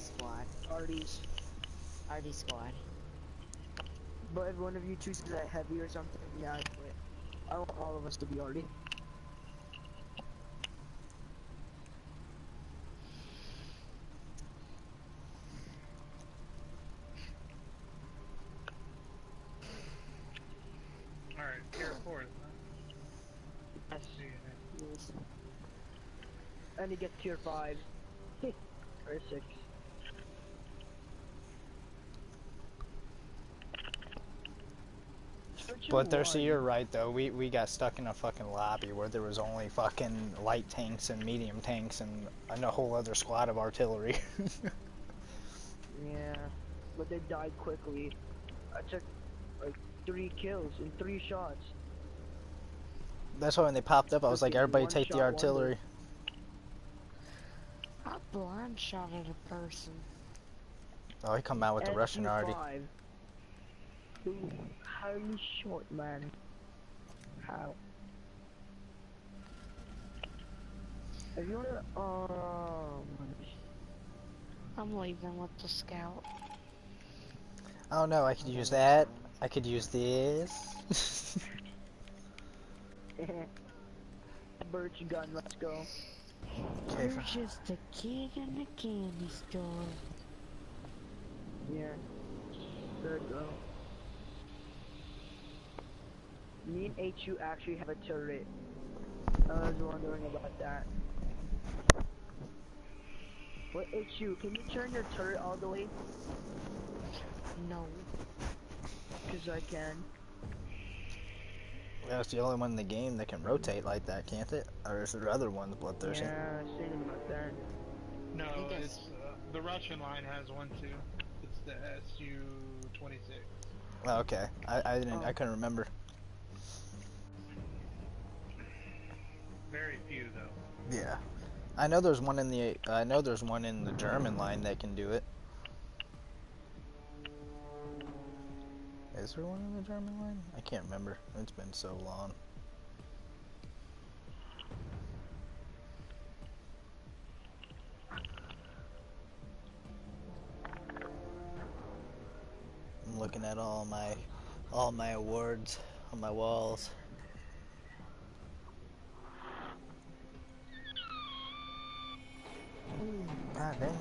squad. Arties. RD squad. But if one of you chooses a heavy or something, yeah, I quit. I want all of us to be arty. Alright, tier 4, isn't Yes. it? Yes. And you get tier 5. or 6. But Thirsty, you're right though. We got stuck in a fucking lobby where there was only fucking light tanks and medium tanks and a whole other squad of artillery. Yeah. But they died quickly. I took like 3 kills in 3 shots. That's why when they popped up, I was like, everybody take the artillery. I blind shot at a person. Oh, he come out with the Russian already. Dude, how you short, man? How? If you wanna, I'm leaving with the scout. Oh no, I could use that. I could use this. Birch gun, let's go. Okay, You're just a kid in a candy store. Yeah. Good go. Me and HU actually have a turret. I was wondering about that. What, HU, can you turn your turret all the way? No. Cause I can. That's the only one in the game that can rotate like that, can't it? Or is there other ones, Bloodthirsty? Yeah, thinking about that. No, He does. it's the Russian line has one too. It's the SU-26. Oh, okay. I couldn't remember. Very few though. Yeah. I know there's one in the German line that can do it. Is there one in the German line? I can't remember. It's been so long. I'm looking at all my awards on my walls. God damn it.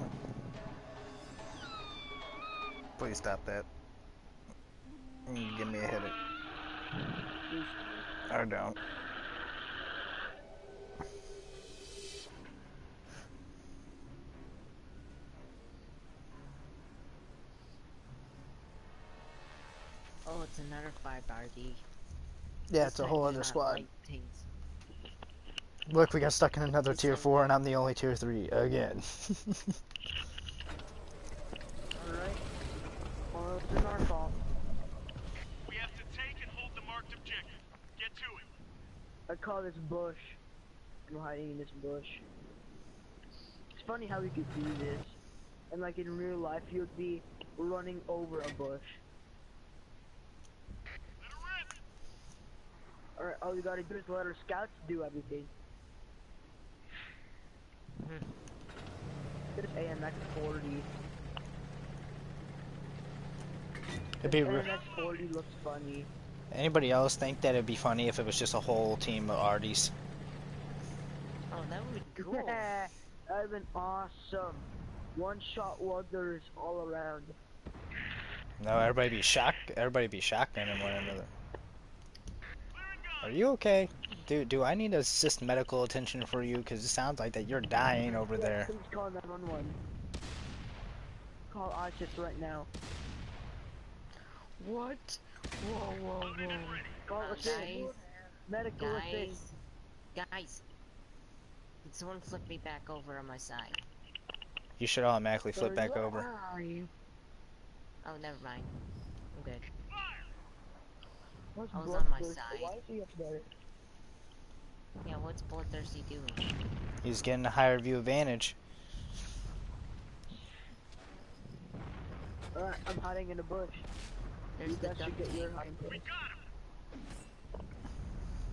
Please stop that. Give me a headache. Or don't. Oh, it's another 5 RD. Yeah, This it's a time whole they're other not squad. light tanks. Look, we got stuck in another This tier time 4 and I'm the only tier 3 again. Alright. Well, it's our fault. We have to take and hold the marked objective. Get to it. I call this bush. I'm hiding in this bush. It's funny how we could do this. And like in real life, you would be running over a bush. Let her rip. Alright, all you gotta do is let our scouts do everything. This AMX 40. It'd be AMX 40 looks funny. Anybody else think that it'd be funny if it was just a whole team of arties? Oh, that would be cool. Yeah, that'd been awesome. One shot wonders all around. No, everybody be shotgunning one another. Are you okay? Do I need to assist medical attention for you? Because it sounds like that you're dying over there. Please call 911. Call ISIS right now. What? Whoa, whoa, whoa. Call assist. Guys, Medical assist. guys. Did someone flip me back over on my side? You should automatically flip back over. Where are you? Oh, never mind. I'm good. What's I was on my Bloodthirst? side. Why is he up there? Yeah, what's Bloodthirsty doing? He's getting a higher view advantage. Alright, I'm hiding in the bush. There's You the guys duck should get tank. your hiding place. We got him.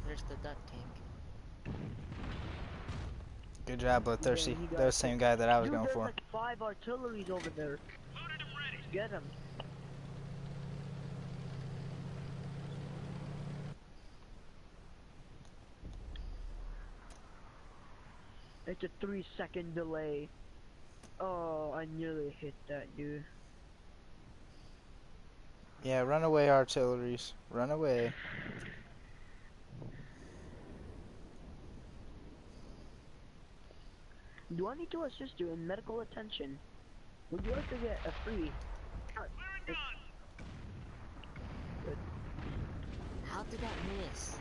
There's the duck tank. Good job, Bloodthirsty. Dang, he got That was the same guy that I was Dude, going there's for. like 5 artilleries over there. Loaded and ready. Get them. It's a 3-second delay. Oh, I nearly hit that dude. Yeah, run away, artilleries. Run away. Do I need to assist you in medical attention? Would you like to get a free? Clearing gun. How did that miss?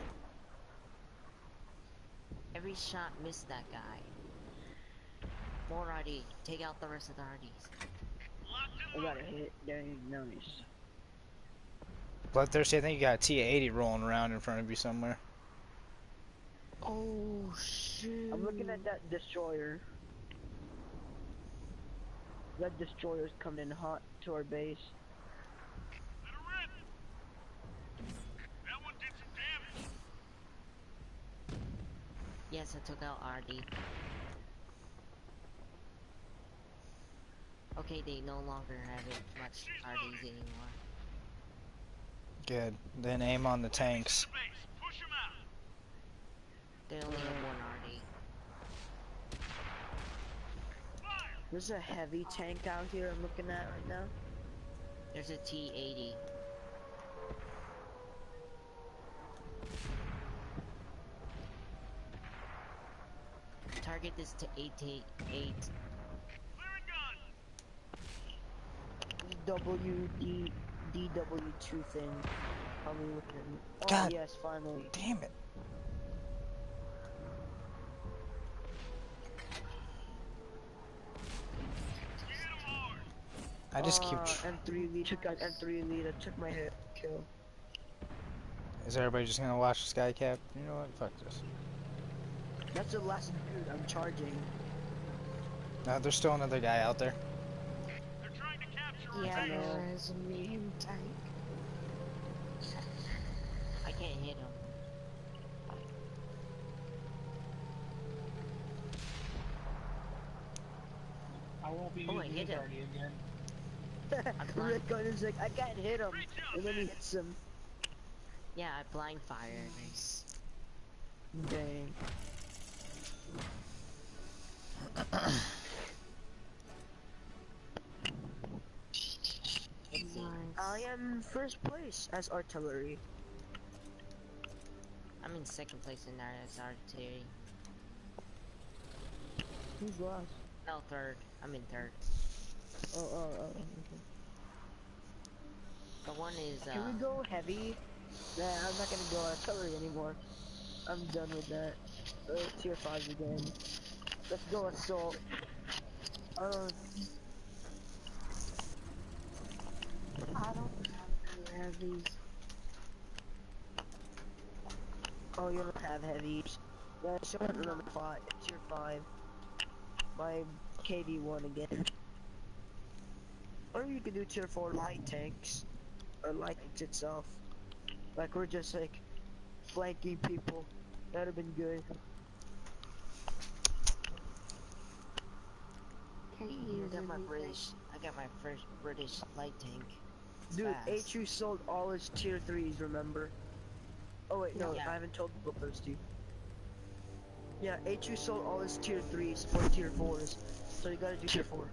Every shot missed that guy. More RD. Take out the rest of the RDs. Locked I and got a loaded. hit. Dang, nice. Bloodthirsty, I think you got a T-80 rolling around in front of you somewhere. Oh shoot! I'm looking at that destroyer. That destroyer's coming in hot to our base. Let her rip. That one did some damage. Yes, I took out RD. Okay, they no longer have it much RDs anymore. Good. Then aim on the tanks. The base. Push him out. They only have one RD. Fire. There's a heavy tank out here I'm looking at right now. There's a T-80. Target is to 888. Clearing gun. DW2 thing. Probably within. Oh God. yes, finally. Damn it. We hit him hard. I just keep... M3 lead. Took out M3 lead. I took my hit. Kill. Is everybody just gonna watch the sky cap? You know what? Fuck this. That's the last dude I'm charging. No, there's still another guy out there. They're trying to capture our Yeah, base. there's a medium tank. I can't hit him. I won't be Oh, I using hit his him. already again. Rick Gunn is like, I can't hit him. And then he hits him. Yeah, I blind fired. Nice. Dang. I am first place as artillery. I'm in second place in that as artillery. Who's last? No, third. I'm in third. Oh. Okay. The one is Can we go heavy? Nah, I'm not gonna go artillery anymore. I'm done with that. Tier 5 again. Let's go assault. I don't have these. Oh, you don't have heavies. Yeah, so number 5, tier 5. My KD1 again. Or you could do tier 4 light tanks. Or light tanks itself. Like we're just like flanking people. That'd have been good. I got my British. I got my first British light tank. It's Dude, fast. HU sold all his tier 3s, remember? Oh wait, no, Yeah. I haven't told the Bloodthirsty. Yeah, HU sold all his tier 3s for tier 4s. So you gotta do tier 4.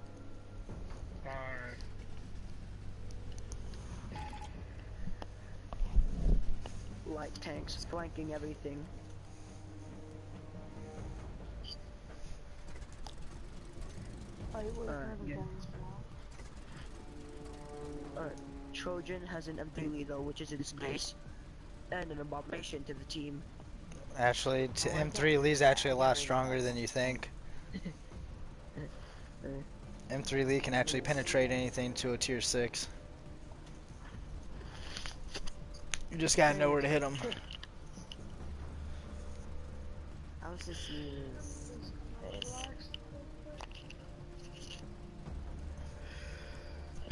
Alright. Light tanks, flanking everything. Yeah. Alright, Trojan has an M3 lead though, which is a disgrace. And an abomination to the team. Actually, M3 Lee's actually a lot stronger than you think. M3 Lee can actually penetrate anything to a tier 6. You just gotta know where to hit him. I was just using this.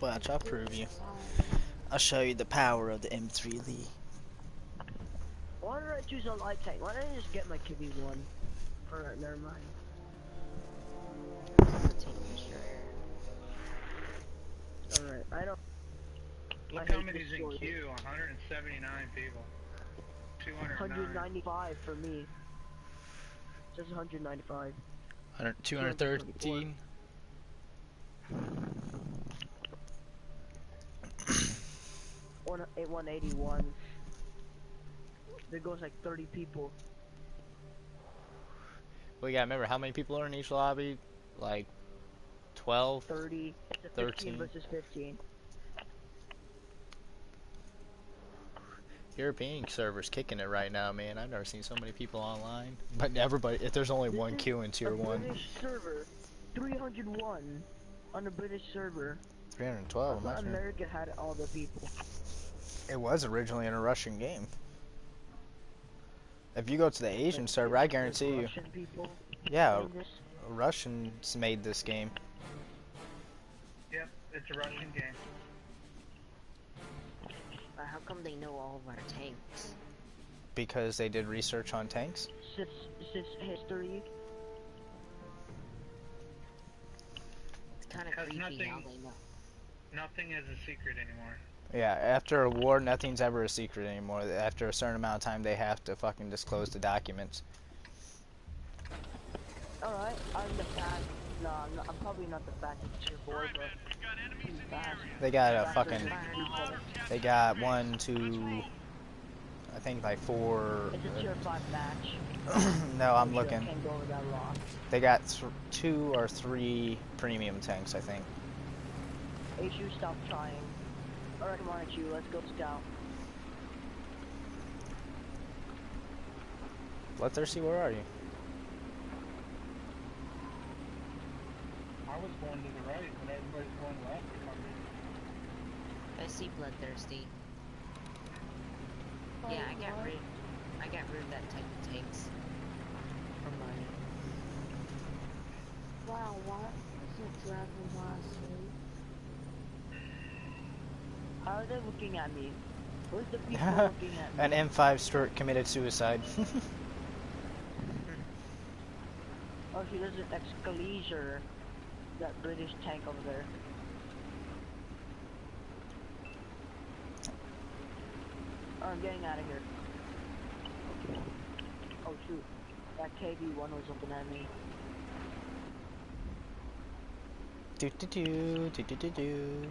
Watch, I'll prove you. I'll show you the power of the M3 Lee. Why did I choose a light tank? Why didn't I just get my KV1? Alright, never mind. That's a tank destroyer. Alright, I don't. Look I how hate many's in destroyers. queue. 179 people. 209. 195 for me. Just 195. 213. One 181. There goes like 30 people. We gotta remember how many people are in each lobby? Like 12? 30. It's a 13. 15 versus 15. European server's kicking it right now, man. I've never seen so many people online. But everybody, if there's only one queue in tier a 1. British server. 301 on a British server. 312, I I'm thought not sure. America had all the people. It was originally in a Russian game. If you go to the Asian Like, server, I there's guarantee you. Russian people Yeah, playing this. Russians made this game. Yep, it's a Russian game. But how come they know all of our tanks? Because they did research on tanks. Sis history. It's kind of Because creepy how nothing- they know. Nothing is a secret anymore. Yeah, after a war, nothing's ever a secret anymore. After a certain amount of time, they have to fucking disclose the documents. Alright, I'm the fast. No, I'm probably not the fastest tier 4, Alright, but men, we've got enemies in the fast. area. They got a Faster fucking. than people. They got 1, 2. I think like 4. It's a tier 5 match. No, I'm Sure, I looking. can't go over that long. They got 2 or 3 premium tanks, I think. HU, stop trying. Alright, come on, HU, let's go scout. Bloodthirsty, where are you? I was going to the right, but everybody's going left. I see Bloodthirsty. Yeah, I got rid of that type of tanks for money. Wow, why isn't Dragon last week? How are they looking at me? Where's the people looking at me? An M5 Stuart committed suicide. Oh, she does an Excalibur. That British tank over there. Oh, I'm getting out of here. Oh shoot. That KV-1 was looking at me. Do do do do do do do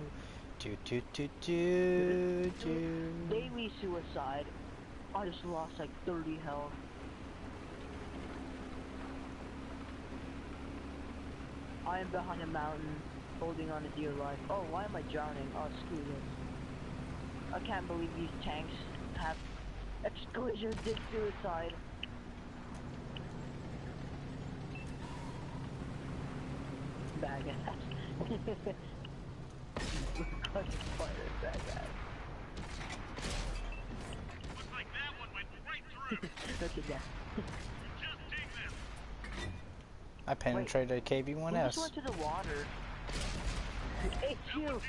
do do do do do. Daily suicide. I just lost like 30 health. I am behind a mountain, holding on to dear life. Oh, why am I drowning? Oh, screw this. I can't believe these tanks have Excalibur did suicide. Bad ass. Fucking fire, bad ass. Looks like that one went right through. Look at that. Just dig them. I penetrated a We just KV-1S. went to the water. HU!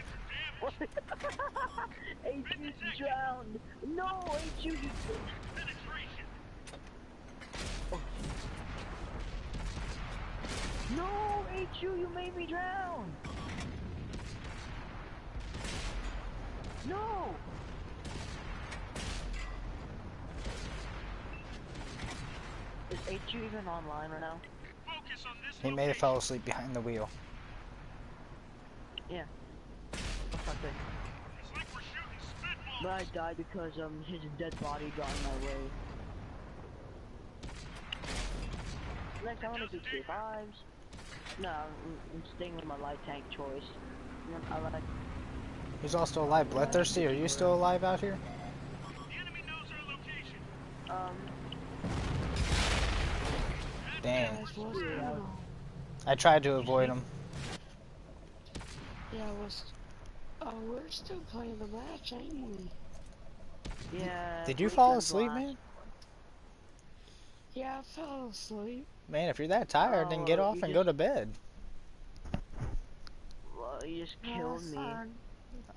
HU drowned! No, HU, you... Penetration. No, HU, you made me drown! No! Is HU even online right now? Focus on this He may have location. fell asleep behind the wheel. Yeah. What's that thing? It's like we're shooting spitballs. But I died because his dead body got in my way. Next, I want to do tier 5s. No, I'm staying with my light tank choice. I like. He's also alive. Bloodthirsty, are you still alive out here? The enemy knows our location. Damn. Guys, what's going on? I tried to avoid him. Yeah, we're still playing the match, ain't we? Yeah. Did you Bleak fall and asleep, Blast. man? Yeah, I fell asleep. Man, if you're that tired, then get Oh, off you and go just- to bed. Well, you just No, killed it's me. fine.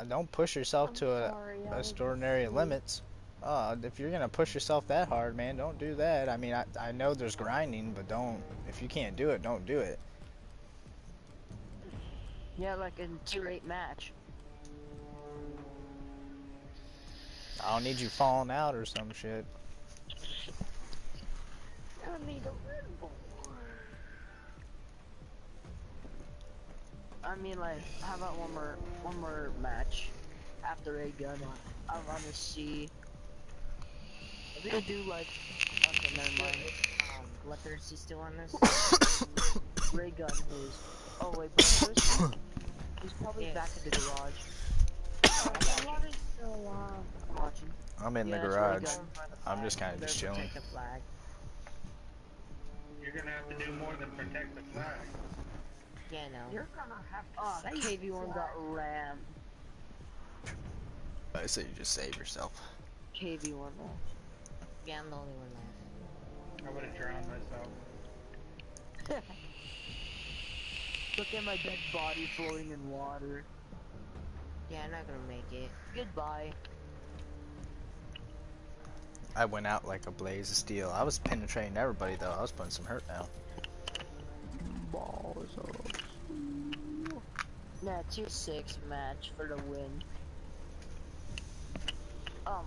Don't push yourself I'm to sorry, I was extraordinary asleep. limits. If you're gonna push yourself that hard, man, don't do that. I mean, I know there's grinding, but don't. If you can't do it, don't do it. Yeah, like in tier 8 match. I don't need you falling out or some shit. I need a Red Bull. I mean, like, how about one more match after a gun? I wanna see. We could do like, okay, never mind. Bloodthirsty still on this? Ray gun is. Oh wait, but first, he's probably Yes. back in the garage. Somebody's still alive. Watching. I'm in the Yeah, it's garage. Ray gun. I'm just kind of just chilling. Protect the flag. You're gonna have to do more than protect the flag. Yeah, no. You're gonna have to Oh, save KV1 flag. got rammed. I say you just save yourself. KV1 lost. Yeah, I'm the only one left. I would have drowned myself. Look at my dead body floating in water. Yeah, I'm not gonna make it. Goodbye. I went out like a blaze of steel. I was penetrating everybody though. I was putting some hurt down. Balls up. Nah, tier 6 match for the win.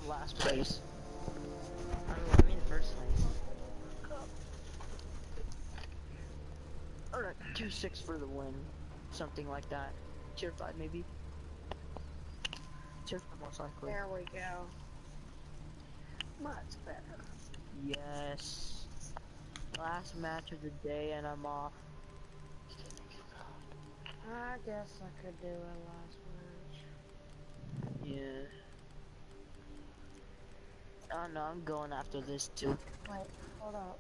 Last place. I'm in first place. Alright, 2-6 for the win. Something like that. Tier 5 maybe. Tier 5 most likely. There we go. Much better. Yes. Last match of the day and I'm off. I guess I could do a last match. Yeah. Oh no, I'm going after this too. Wait, hold up.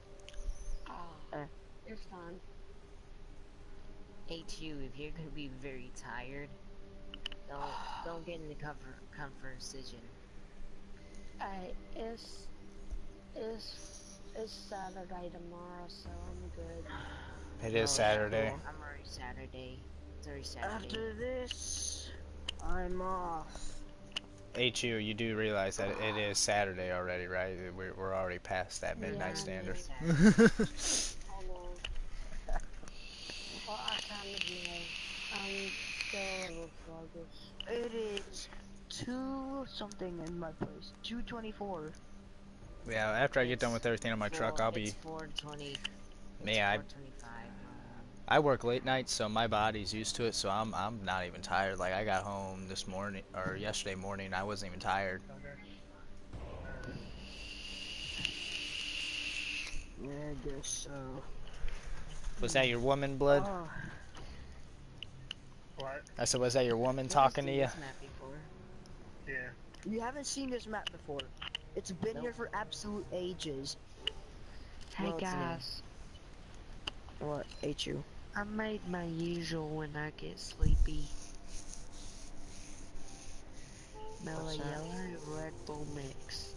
Ah, it's fine. HU, if you're gonna be very tired, don't get in the comfort decision. Hey, it's Saturday tomorrow, so I'm good. It is Saturday. I'm already Saturday. It's already Saturday. After this, I'm off. HU, you do realize that it is Saturday already, right? We're already past that midnight Yeah, standard. Hold on. Well, I kind of know. I'm still a little sluggish. It is 2 something in my place. 2:24. Yeah, after I get done with everything on my truck, I'll be. It's 4:20. Yeah, 4:25. I work late nights, so my body's used to it. So I'm not even tired. Like I got home this morning or yesterday morning, I wasn't even tired. Yeah, I guess so. Was that your woman, blood? Oh, What? I said, was that your woman talking to you? This map before. Yeah. you haven't seen this map before. It's been here for absolute ages. Hey Well, it's new. guys, What? HU? I made my usual when I get sleepy. Mellow What's that? yellow Red Bull mix.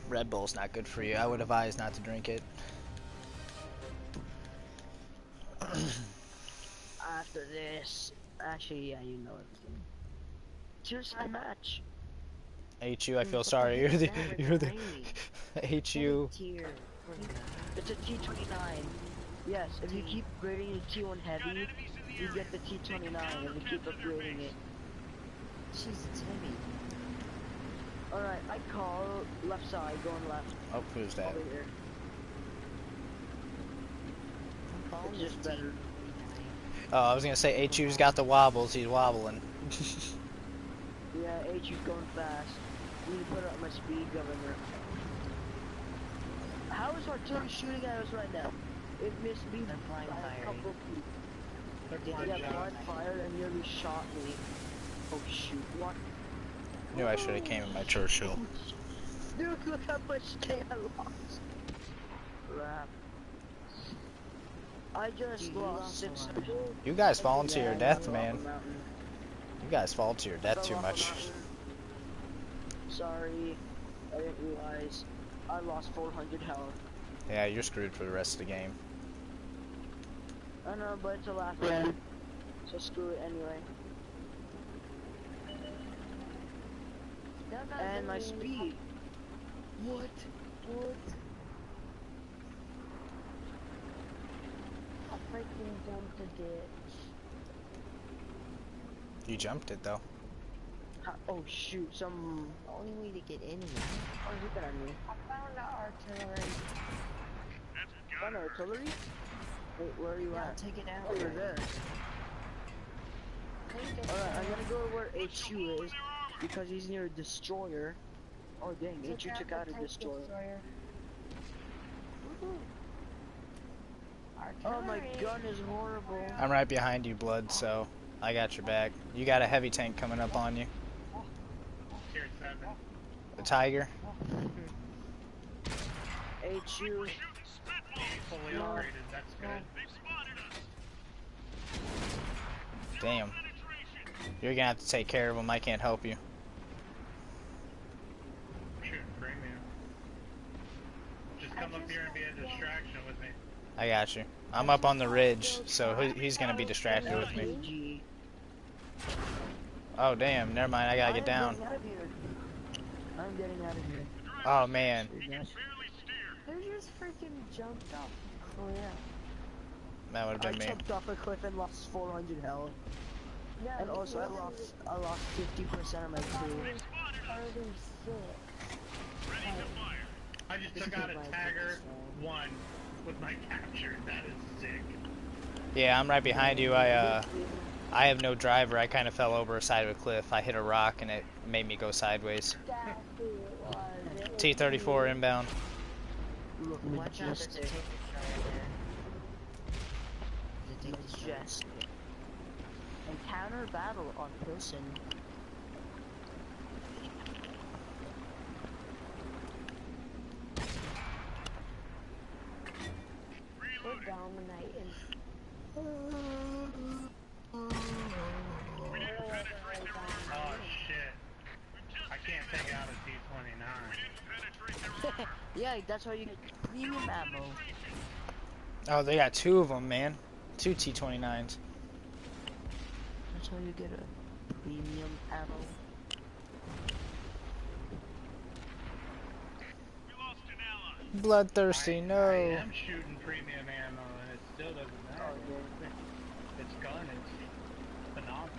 Red Bull's not good for you. I would advise not to drink it. After this, actually, yeah, you know everything. Tier 5 match. HU, I feel sorry. You're the HU. Tier. It's a T29. Yes, if you keep grading the T1 heavy, you get the T29 if you keep upgrading it. She's Timmy. Alright, I call left side, going left. Oh, who's that? Over here. I'm following It's just this better. T29. Oh, I was gonna say HU's got the wobbles. He's wobbling. Yeah, HU's going fast. I need to put up my speed governor. How is artillery shooting at us right now? It missed me They're by blind a firing. couple feet. They're Yeah, blind shot. blind fire and nearly shot me. Oh shoot, what? Knew I should have came in my Churchill. Dude, look how much day I lost. Crap. I just Dude, you lost lost 600. You guys falling to Yeah, your I death, fell man. off a mountain. You guys fall to your death Fell too off a much. mountain. Sorry, I didn't realize. I lost 400 health. Yeah, you're screwed for the rest of the game. I know, but it's a last round. So screw it anyway. And my speed. What? What? I freaking jumped a ditch. You jumped it though. Oh shoot, some... The only way to get in here. Oh, he's looking at me. I found the artillery. That's Found got her. artillery? Wait, where are you Yeah, at? take it out. Oh, you're there. Alright, I'm gonna go to where HU is, because he's near a destroyer. Oh dang, HU took out a destroyer. Oh, my gun is horrible. I'm right behind you, Blood, so I got your back. You got a heavy tank coming up on you. Tier 7. The Tiger. HU. Shooting spitballs. Fully No. upgraded, that's good. They've spotted us. Damn. Penetration. You're gonna have to take care of them. I can't help you. I'm shooting premium. Just come up here and be a distraction with me. I got you. I'm up on the ridge, so he's gonna be distracted with me. GG. Oh damn, never mind. I gotta get down. I'm getting out of here. Oh man. Yes. Barely steer. Who just freaking jumped off a cliff? That would I have been me. jumped off a cliff and lost 400 health. No, And also I lost 50% of my crew. 36. Ready to fire. I just took out a Tagger 1 with my capture. That is sick. Yeah, I'm right behind you. I have no driver. I kind of fell over a side of a cliff. I hit a rock and it made me go sideways. That's who it was. It was T-34 me. inbound. Look, Watch out, there's a majestic. tank destroyer there. There's a tank destroyer. Majestic. Encounter battle on Pilsen. We're dominating. We didn't penetrate their armor. Oh shit. We just I can't did take that. out a T-29. We didn't penetrate their armor. Yeah, that's how you get premium ammo. Oh, they got two of them, man. Two T-29s. That's how you get a premium ammo. We lost an ally. Bloodthirsty, I no. am shooting premium ammo and it still doesn't matter. Its gun is phenomenal.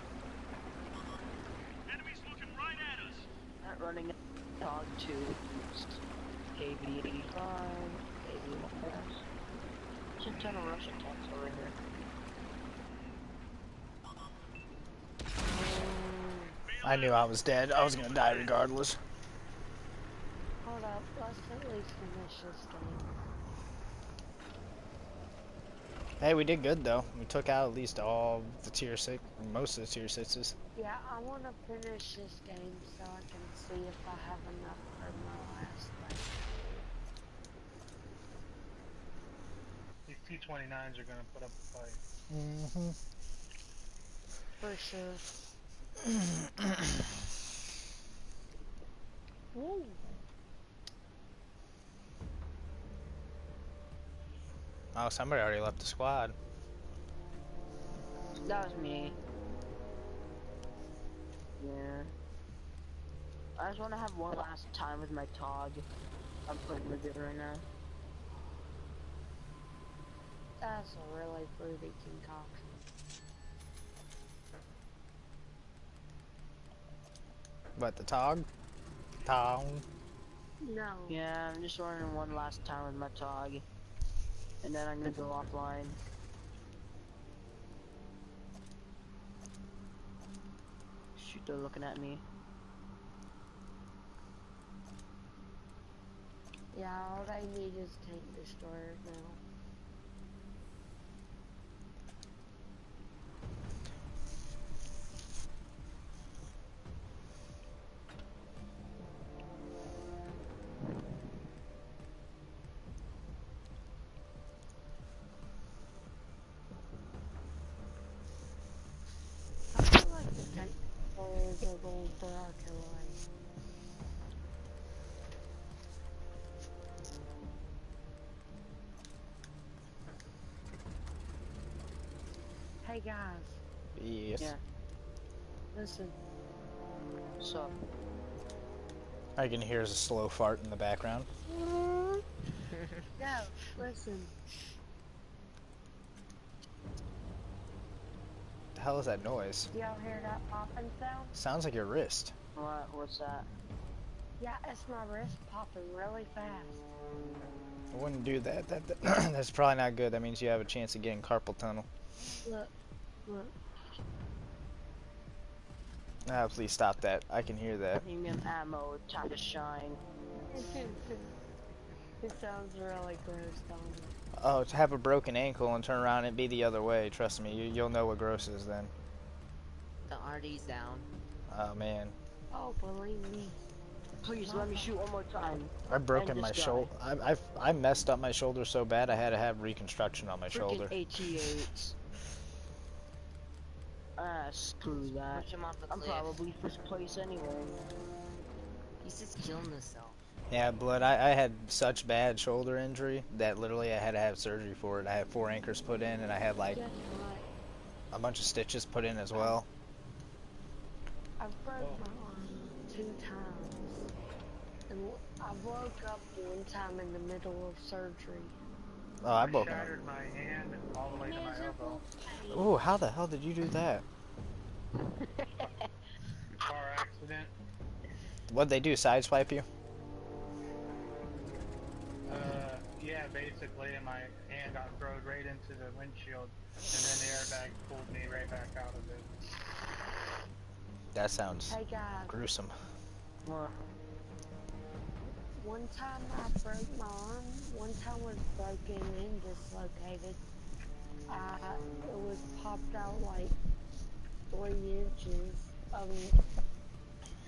Enemies looking right at us. Not running a dog 2. KV-85, KV-1. There's a ton of Russian tanks over here. I knew I was dead. I was gonna die regardless. Hold up, let's at least finish this game. Hey, we did good though. We took out at least all the tier 6, most of the tier 6s. Yeah, I want to finish this game so I can see if I have enough for my last thing. These T-29s are gonna put up a fight. Mm-hmm. For sure. Woo! Oh, somebody already left the squad. That was me. Yeah. I just want to have one last time with my TOG. I'm playing with it right now. That's a really fruity concoction. What, the TOG? TOG? No. Yeah, I'm just running one last time with my TOG. And then I'm gonna go offline. Shoot, they're looking at me. Yeah, all I need is tank destroyers now. I feel like the tank destroyers are going for artillery. Hey guys, Yes. Yeah. listen. So, I can hear a slow fart in the background. No, listen. The hell is that noise? Y'all hear that popping sound? Sounds like your wrist. What? What's that? Yeah, it's my wrist popping really fast. I wouldn't do that. That's probably not good. That means you have a chance of getting carpal tunnel. Look, look. Ah, please stop that. I can hear that. Premium ammo, time to shine. It sounds really gross, don't it? Oh, to have a broken ankle and turn around and be the other way. Trust me, you'll know what gross is then. The RD's down. Oh man, Oh, believe me. Please let me shoot one more time. I've broken And my this guy. shoulder. I messed up my shoulder so bad I had to have reconstruction on my shoulder. Freaking AT8s. Ah, screw that. Push him off the I'm cliff. probably first place anyway. He's just killing himself. Yeah, blood. I had such bad shoulder injury that literally I had to have surgery for it. I had 4 anchors put in, and I had like Guess what? a bunch of stitches put in as well. I broke my arm 2 times. And I woke up one time in the middle of surgery. Oh, I broke it. shattered my hand all the way to my elbow. Ooh, how the hell did you do that? Car accident. What'd they do? Sideswipe you? Yeah, basically, my hand got thrown right into the windshield, and then the airbag pulled me right back out of it. That sounds Hey guys, gruesome. What? one time I broke my arm, one time was broken and dislocated. It was popped out like 3 inches,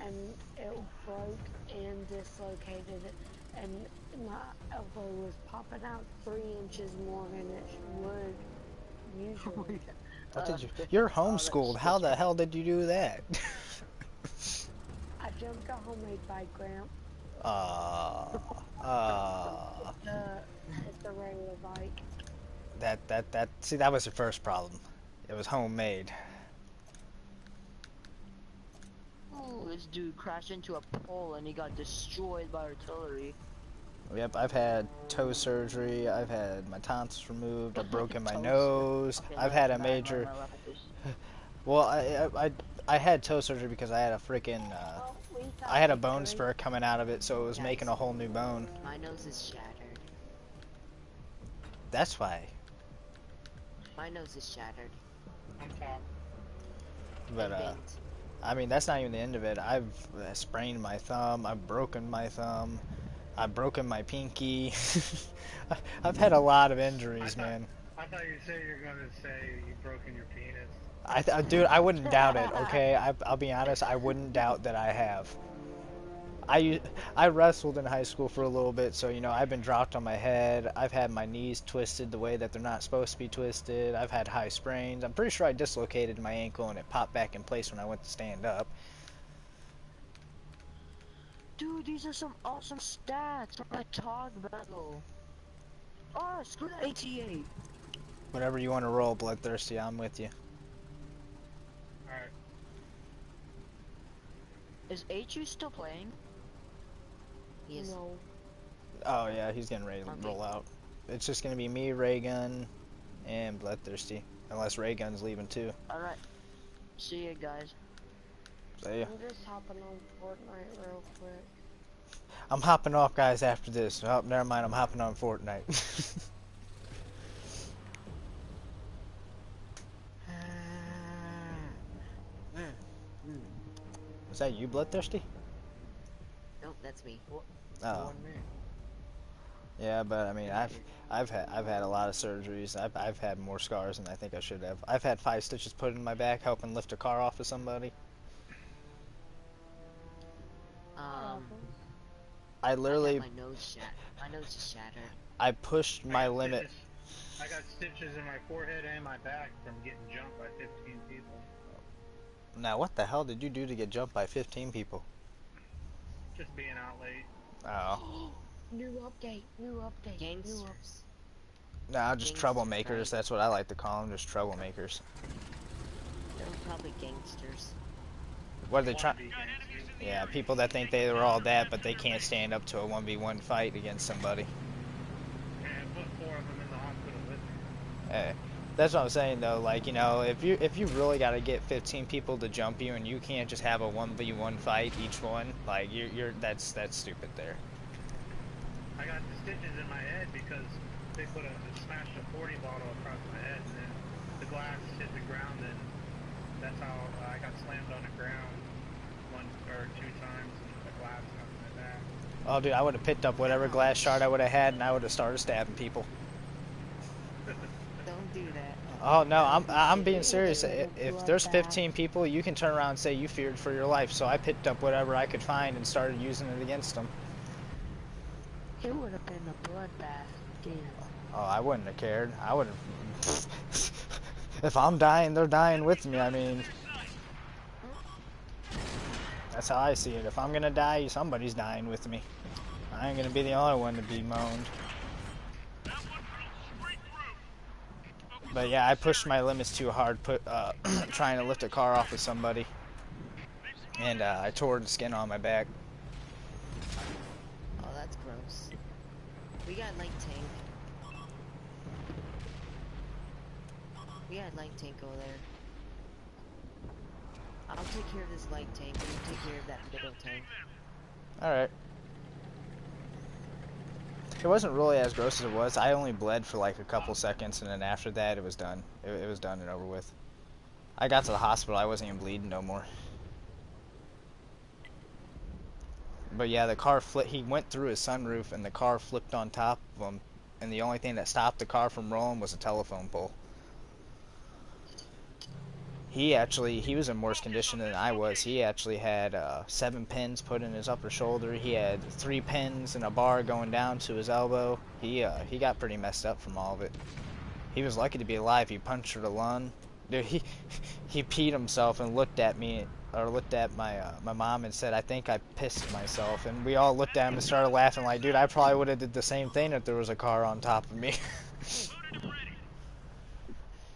and it broke and dislocated, and my elbow was popping out 3 inches more than it would usually. What did you? You're homeschooled. How the hell did you do that? I jumped a homemade bike ramp. It's a regular bike. See, that was your first problem. It was homemade. Oh, this dude crashed into a pole and he got destroyed by artillery. Yep, I've had toe surgery. I've had my tonsils removed. I've broken my Toe nose. Okay, I've that's had a bad, major. my repetition. Well, I had toe surgery because I had a freaking. Well, we thought I had a we bone could. spur coming out of it, so it was Guys. making a whole new bone. My nose is shattered. That's why. My nose is shattered. On top. But And bent. I mean, that's not even the end of it. I've sprained my thumb. I've broken my thumb. I've broken my pinky. I've had a lot of injuries, man. I thought you said you were gonna say you've broken your penis. Dude, I wouldn't doubt it. Okay, I'll be honest. I wouldn't doubt that I have. I wrestled in high school for a little bit, so you know I've been dropped on my head. I've had my knees twisted the way that they're not supposed to be twisted. I've had high sprains. I'm pretty sure I dislocated my ankle and it popped back in place when I went to stand up. Dude, these are some awesome stats for my Tog battle. Oh, screw that AT8. Whatever you want to roll, Bloodthirsty, I'm with you. Alright. Is HU still playing? He is. No. Oh yeah, he's getting ready to Okay. roll out. It's just gonna be me, Raygun, and Bloodthirsty, unless Raygun's leaving too. Alright. See ya, guys. So yeah, I'm just hopping on Fortnite real quick. I'm hopping off, guys. After this, oh, never mind. I'm hopping on Fortnite. Was that you, Bloodthirsty? Nope, that's me. Oh. On me. Yeah, but I mean, I've had a lot of surgeries. I've had more scars than I think I should have. I've had 5 stitches put in my back helping lift a car off of somebody. I literally My nose is shattered. I pushed my limit. I got stitches in my forehead and my back from getting jumped by 15 people. Now, what the hell did you do to get jumped by 15 people? Just being out late. Oh, New update, new update, new update. Gangsters. nah, just Gangsters, troublemakers. right? That's what I like to call them, just troublemakers. They're probably gangsters. What are they trying? 1v games, dude. Yeah, people that think they were all that, but they can't stand up to a 1v1 fight against somebody. And put 4 of them in the hospital with me. Hey, that's what I'm saying though. Like, you know, if you really got to get 15 people to jump you, and you can't just have a 1v1 fight each one, like that's stupid there. I got the stitches in my head because they smashed a 40 bottle across my head, and then the glass hit the ground, and that's how I got slammed on the ground 1 or 2 times, and the glass got in my back. Oh, dude, I would have picked up whatever glass shard I would have had, and I would have started stabbing people. Don't do that. Oh no, I'm being serious. If there's 15 people, you can turn around and say you feared for your life. So I picked up whatever I could find and started using it against them. It would have been a bloodbath, dude. Oh, I wouldn't have cared. I would have. If I'm dying, they're dying with me. I mean, that's how I see it. If I'm gonna die, somebody's dying with me. I ain't gonna be the only one to be moaned. But yeah, I pushed my limits too hard, trying to lift a car off of somebody, and I tore the skin on my back. Oh, that's gross. We got light tank. We got light tank over there. I'll take care of this light tank, and you take care of that middle tank. Alright. It wasn't really as gross as it was. I only bled for like a couple seconds, and then after that, it was done. It was done and over with. I got to the hospital, I wasn't even bleeding no more. But yeah, the car flipped. He went through his sunroof, and the car flipped on top of him. And the only thing that stopped the car from rolling was a telephone pole. He was in worse condition than I was. He actually had 7 pins put in his upper shoulder. He had 3 pins and a bar going down to his elbow. He got pretty messed up from all of it. He was lucky to be alive. He punctured a lung. Dude, he peed himself and looked at me, or looked at my mom and said, "I think I pissed myself." And we all looked at him and started laughing like, dude, I probably would have did the same thing if there was a car on top of me.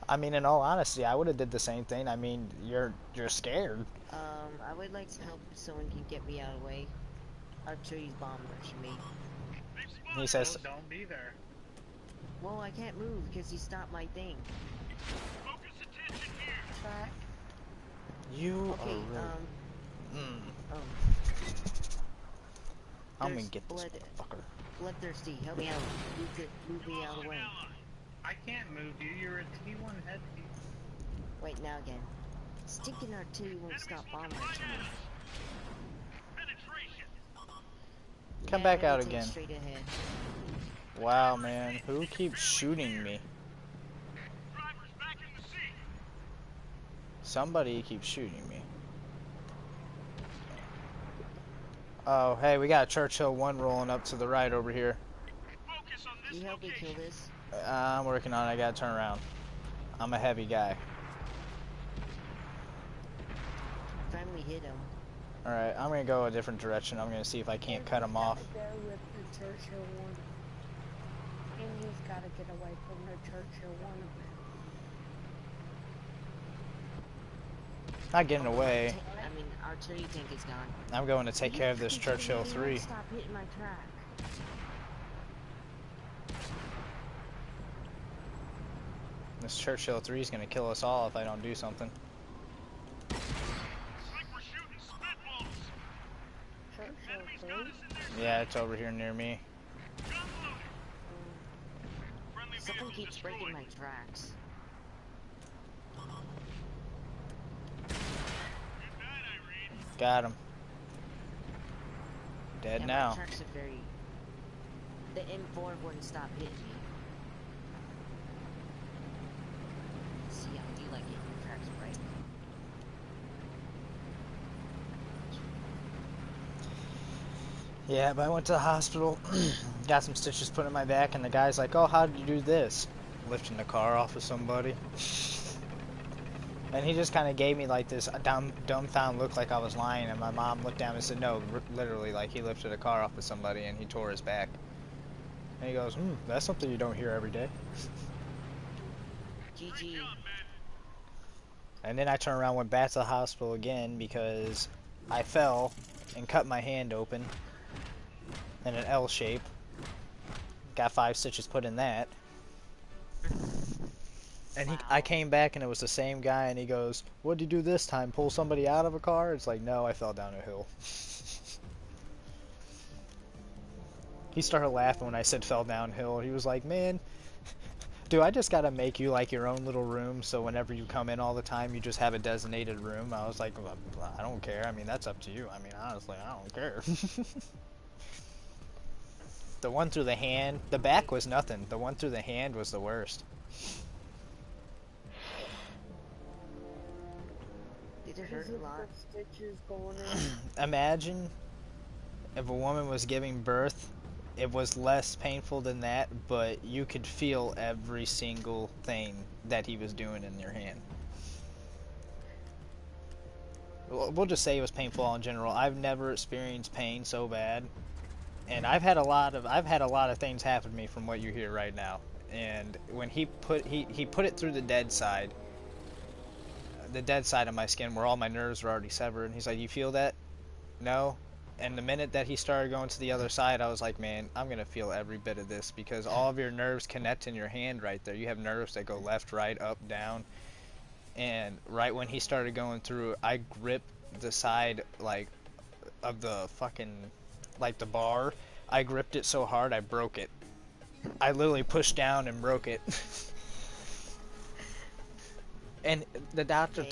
I mean, in all honesty, I would have did the same thing. I mean, you're scared. I would like some help if someone can get me out of the way. Archerie's bomb rushing me. He says, Oh, don't be there. Well, I can't move because he stopped my thing. Focus attention here. Track. "You Okay, are really." I'm gonna there's get this blood. fucker. Bloodthirsty, help me out. Move me out of the way. I can't move you. You're a T1 head piece. Wait, now again. Stinking artillery won't stop bomb rushing me. Penetration. Come Yeah, back heavy out tank again. Straight ahead. Wow, man, who keeps shooting me? Drivers back in the seat. Somebody keeps shooting me. Oh, hey, we got a Churchill 1 rolling up to the right over here. Focus on Can this you help me kill location. this? I'm working on it. I gotta turn around. I'm a heavy guy. Finally hit him. Alright, I'm gonna go a different direction. I'm gonna see if I can't cut him off. There with the Churchill one. And he's got to get away from the Churchill one a bit. Not getting away. I mean, artillery tank is gone. I'm going to take care of this Churchill 3. Stop hitting my track. This Churchill 3 is gonna kill us all if I don't do something. It's like we're shooting spitballs. Churchill Enemy's 3? got us in their Yeah, it's over here near me. gun loaded. Friendly Someone vehicle keeps breaking my destroyed. tracks. Good night, Irene. Got him. Dead Yeah, now. my tracks are very... The M4 wouldn't stop hitting me. See, I do like getting your tracks right. Yeah, but I went to the hospital, got some stitches put in my back, and the guy's like, "Oh, how did you do this?" Lifting the car off of somebody. And he just kind of gave me like this dumbfound look like I was lying, and my mom looked down and said, "No, literally, like he lifted a car off of somebody and he tore his back." And he goes, "That's something you don't hear every day." GG. Good job, man. And then I turned around, went back to the hospital again because I fell and cut my hand open in an L shape. Got 5 stitches put in that. And I came back and it was the same guy, and he goes, "What'd you do this time? Pull somebody out of a car?" It's like, no, I fell down a hill. He started laughing when I said fell downhill. He was like, "Man, dude, I just gotta make you like your own little room, so whenever you come in all the time, you just have a designated room." I was like, well, I don't care. I mean, that's up to you. I mean, honestly, I don't care. The one through the hand, the back was nothing. The one through the hand was the worst. Did it hurt a lot? Stitches going in. Imagine if a woman was giving birth, it was less painful than that, but you could feel every single thing that he was doing in your hand. We'll just say it was painful in general. I've never experienced pain so bad, and I've had a lot of things happen to me from what you hear right now. And when he put it through the dead side of my skin where all my nerves were already severed, and he's like, "You feel that?" No. And the minute that he started going to the other side, I was like, man, I'm going to feel every bit of this, because all of your nerves connect in your hand right there. You have nerves that go left, right, up, down. And right when he started going through, I gripped the side, like, of the fucking, like, the bar. I gripped it so hard, I broke it. I literally pushed down and broke it. And the doctor,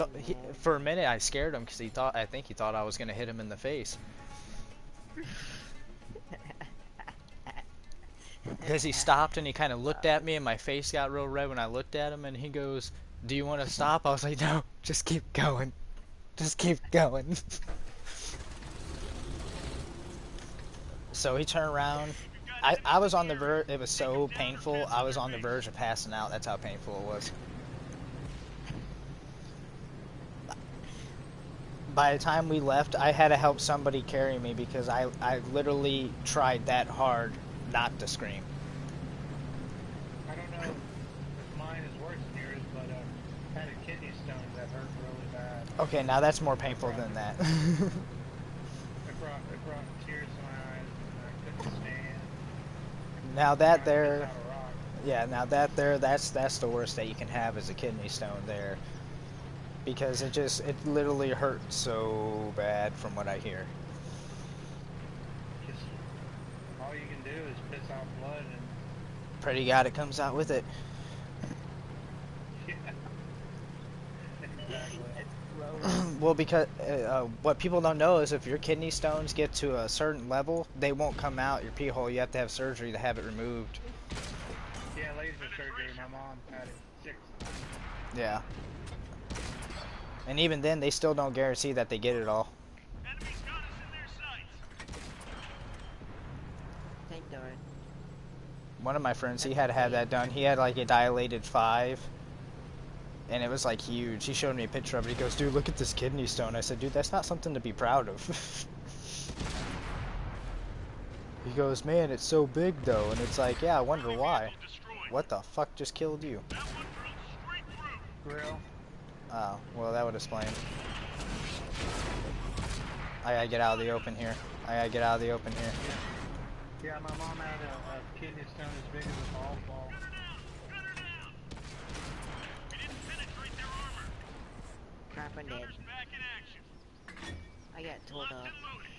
for a minute, I scared him, because I think he thought I was going to hit him in the face. Because he stopped and he kind of looked at me, and my face got real red when I looked at him, and he goes, "Do you want to stop?" I was like, "No, just keep going. Just keep going." So he turned around. I was on the verge. It was so painful. I was on the verge of passing out. That's how painful it was. By the time we left, I had to help somebody carry me, because I literally tried that hard not to scream. I don't know if mine is worse than yours, but I had a kidney stone that hurt really bad. Okay, now that's more painful than that. It brought tears to my eyes, and I couldn't stand. Now that Trying to there, piss out a rock. yeah, now that there, that's the worst that you can have, is a kidney stone there. Because it literally hurts so bad from what I hear. Just all you can do is piss out blood, and Pray to God it comes out with it. yeah, exactly. Well, because what people don't know is if your kidney stones get to a certain level, they won't come out your pee hole. You have to have surgery to have it removed. Yeah, laser surgery. My mom had it 6 times. Yeah. And even then, they still don't guarantee that they get it all. Enemy's got us in their sights. Thank God. One of my friends, he had to have that done. He had like a dilated 5. And it was like huge. He showed me a picture of it. He goes, "Dude, look at this kidney stone." I said, "Dude, that's not something to be proud of." He goes, "Man, it's so big though." And it's like, yeah, I wonder why. What the fuck just killed you? That one drilled straight through. Grill. Oh, well, that would explain. I gotta get out of the open here. Yeah, my mom had a kidney stone as big as a golf ball. Gun her down. We didn't penetrate their armor. Crap, I'm dead. Gunner's back in action. I got told Locked off. and loaded.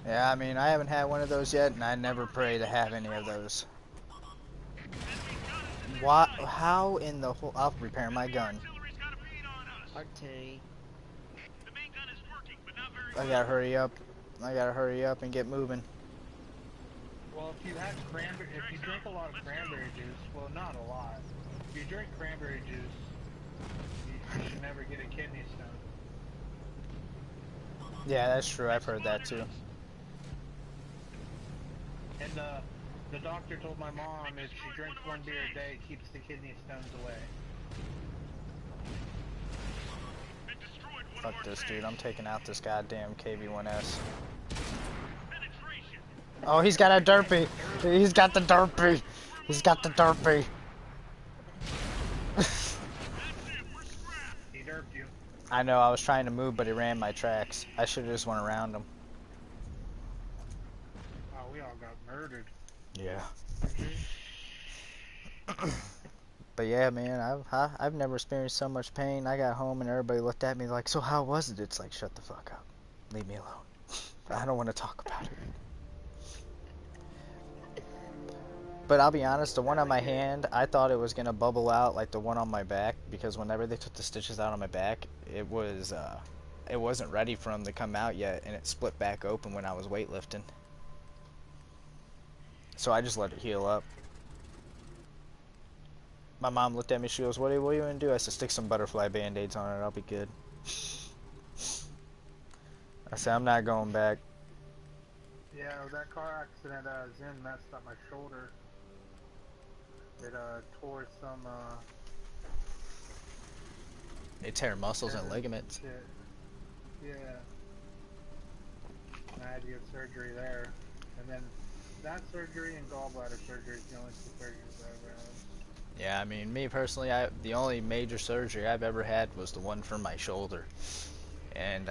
Yeah, I mean, I haven't had one of those yet, and I never pray to have any of those. What? How in the whole... I'll repair my gun. Artillery's got a bead on us. Artillery. The main gun is working, but not very I well. gotta hurry up. I gotta hurry up and get moving. Well, if you drink a lot of cranberry juice, well, not a lot. If you drink cranberry juice, you should never get a kidney stone. Yeah, that's true. I've heard that too. And the doctor told my mom if she drinks 1 beer a day, it keeps the kidney stones away. Been destroyed one Fuck more this, tank. dude. I'm taking out this goddamn KV-1S. Penetration. Oh, he's got a derpy. He's got the derpy. He's got the derpy. He derped you. I know, I was trying to move, but he ran my tracks. I should have just went around him. Oh, we all got murdered. Yeah. But yeah, man, I've never experienced so much pain. I got home and everybody looked at me like, so how was it? It's like, shut the fuck up. Leave me alone. I don't want to talk about it. But I'll be honest, the one on my hand, I thought it was going to bubble out like the one on my back, because whenever they took the stitches out on my back, it wasn't ready for them to come out yet, and it split back open when I was weightlifting. So I just let it heal up. My mom looked at me, she goes, what are you going to do? I said, stick some butterfly band-aids on it, I'll be good. I said, I'm not going back. Yeah, that car accident Zin messed up my shoulder. It tore some They tear muscles and ligaments. shit. Yeah. And I had to get surgery there. And then that surgery and gallbladder surgery is the only two surgeries I ever had. Yeah, I mean, me personally, the only major surgery I've ever had was the one for my shoulder. And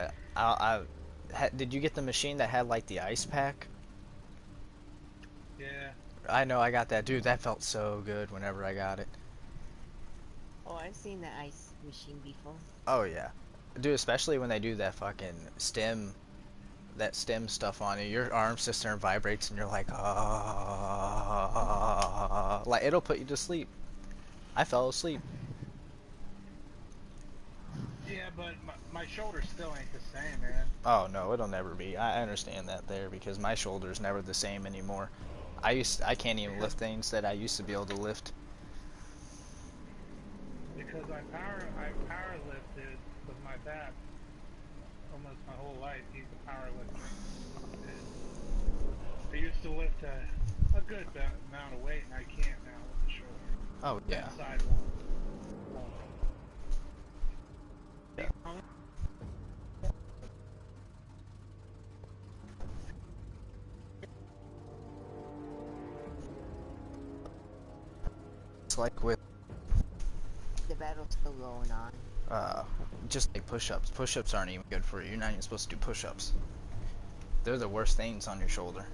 did you get the machine that had like the ice pack? Yeah. I know, I got that. Dude, that felt so good whenever I got it. Oh, I've seen the ice machine before. Oh, yeah. Dude, especially when they do that fucking stem stuff on you. Your arm sits there and vibrates and you're like, ah. Like, it'll put you to sleep. I fell asleep. Yeah, but my shoulder still ain't the same, man. Oh, no, it'll never be. I understand that there, because my shoulder's never the same anymore. I can't even lift things that I used to be able to lift. Because I power lifted with my back almost my whole life. He's a power lifter. I used to lift a good amount of weight, and I can't now with the shoulder. Oh, yeah. That side won't. It's like with The battle's still going on. just like push-ups. Push-ups aren't even good for you. You're not even supposed to do push-ups. They're the worst things on your shoulder.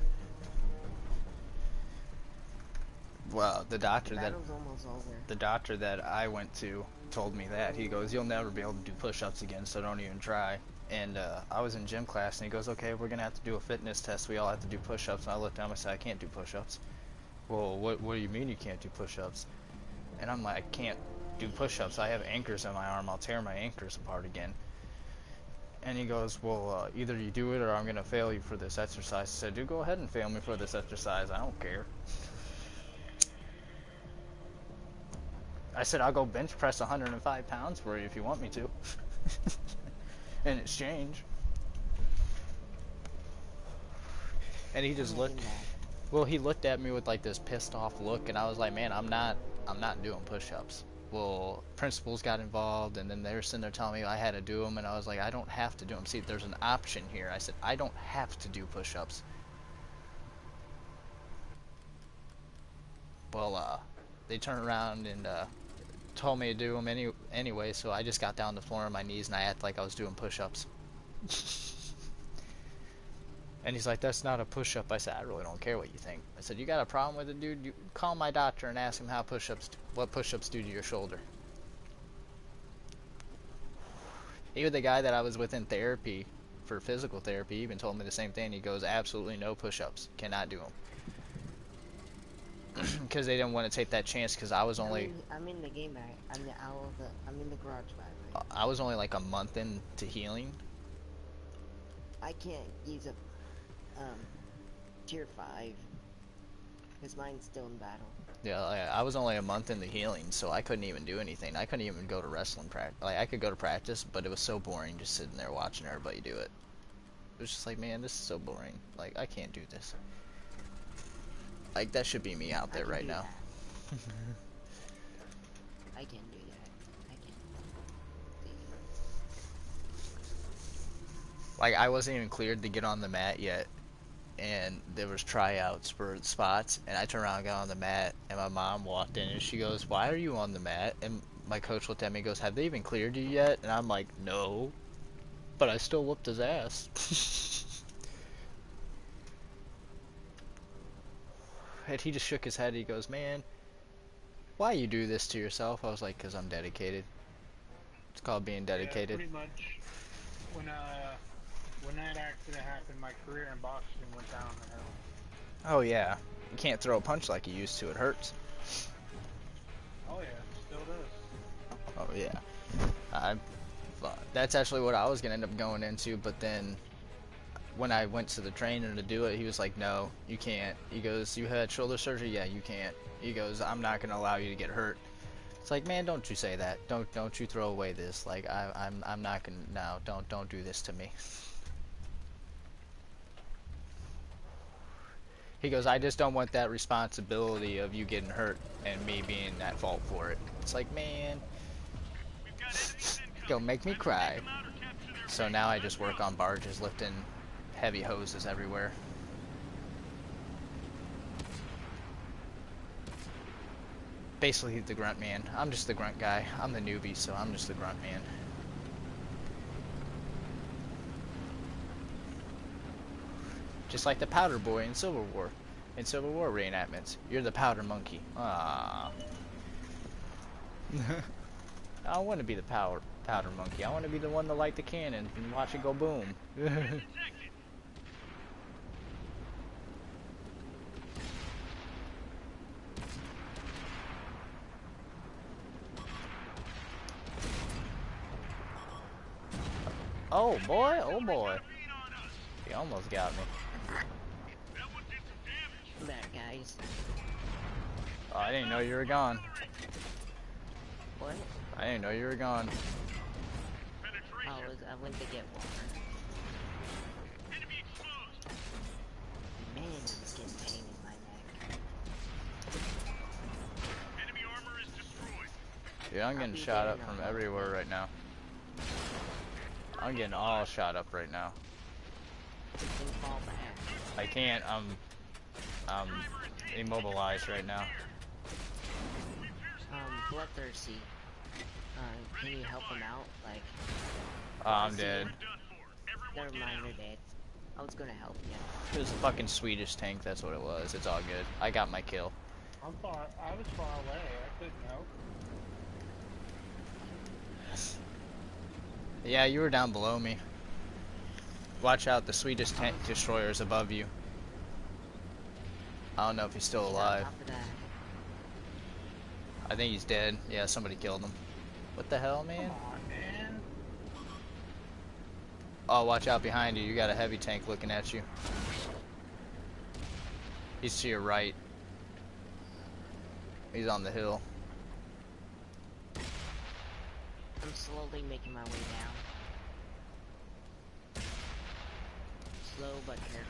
Well, the doctor Battle's almost over. the doctor that I went to told me that. He goes, you'll never be able to do push-ups again, so don't even try. And I was in gym class, and he goes, okay, we're gonna have to do a fitness test. We all have to do push-ups. And I looked down and I said, I can't do push-ups. Well, what do you mean you can't do push-ups? And I'm like, I can't do push-ups. I have anchors on my arm. I'll tear my anchors apart again. And he goes, well, either you do it or I'm gonna fail you for this exercise. I said, dude, go ahead and fail me for this exercise. I don't care. I said, I'll go bench press 105 pounds for you if you want me to. In exchange. And he just looked, well, he looked at me with like this pissed off look, and I was like, man, I'm not doing push-ups. Well, principals got involved, and then they were sitting there telling me I had to do them, and I was like, I don't have to do them. See, there's an option here. I said, I don't have to do push-ups. Well, they turned around and told me to do them anyway, so I just got down to the floor on my knees and I acted like I was doing push-ups. And he's like, that's not a push-up. I said, I really don't care what you think. I said, you got a problem with it, dude? You call my doctor and ask him how what push-ups do to your shoulder. Even the guy that I was with in therapy, for physical therapy, even told me the same thing. He goes, absolutely no push-ups. Cannot do them. Because they didn't want to take that chance, because I was only... I'm in the game, I'm in the garage, by the way. I was only like a month into healing. I can't use a tier 5 because mine's still in battle. Yeah, I was only a month in the healing, so I couldn't even do anything. I couldn't even go to wrestling practice. Like, I could go to practice, but it was so boring just sitting there watching everybody do it. It was just like, man, this is so boring. Like, I can't do this. Like, that should be me out there right now. I can do that. I can. Like, I wasn't even cleared to get on the mat yet, and there was tryouts for spots, and I turned around and got on the mat, and my mom walked in, and she goes, "Why are you on the mat?" And my coach looked at me and goes, "Have they even cleared you yet?" And I'm like, "No," but I still whooped his ass. And he just shook his head. He goes, "Man, why you do this to yourself?" I was like, "'Cause I'm dedicated." It's called being dedicated. Yeah, pretty much. When that accident happened, my career in boxing went down the hill. Oh yeah, you can't throw a punch like you used to. It hurts. Oh yeah, still does. Oh yeah. That's actually what I was gonna end up going into, but then when I went to the trainer to do it, he was like, "No, you can't." He goes, "You had shoulder surgery? Yeah, you can't." He goes, "I'm not gonna allow you to get hurt." It's like, man, don't you say that. Don't you throw away this. Like, I'm not gonna. No, don't do this to me. He goes, "I just don't want that responsibility of you getting hurt and me being at fault for it." It's like, man, don't make me cry. So now I just work on barges, lifting heavy hoses everywhere. Basically the grunt man. I'm just the grunt guy. I'm the newbie, so I'm just the grunt man. Just like the powder boy in Civil War. In Civil War reenactments. You're the powder monkey. Ah. I don't want to be the powder monkey. I want to be the one to light the cannon and watch it go boom. Oh boy, oh boy. He almost got me. That guys. Oh, I didn't know you were gone. What? I didn't know you were gone. I went to get water. Man, I'm just getting pain in my neck. Enemy armor is destroyed. Dude, I'm getting shot up from everywhere right now. I'm getting all shot up right now. Can fall back. I can't. I'm immobilized right now. Bloodthirsty. Can you help him out? Like, Oh, I'm dead. never mind, you're dead. I was gonna help you. It was a fucking Swedish tank, that's what it was. It's all good. I got my kill. I was far away. I couldn't help. Yeah, you were down below me. Watch out, the Swedish tank destroyer's above you. I don't know if he's still alive. Top of that. I think he's dead. Yeah, somebody killed him. What the hell, man? Come on, man. Oh, watch out behind you. You got a heavy tank looking at you. He's to your right. He's on the hill. I'm slowly making my way down. Slow but careful.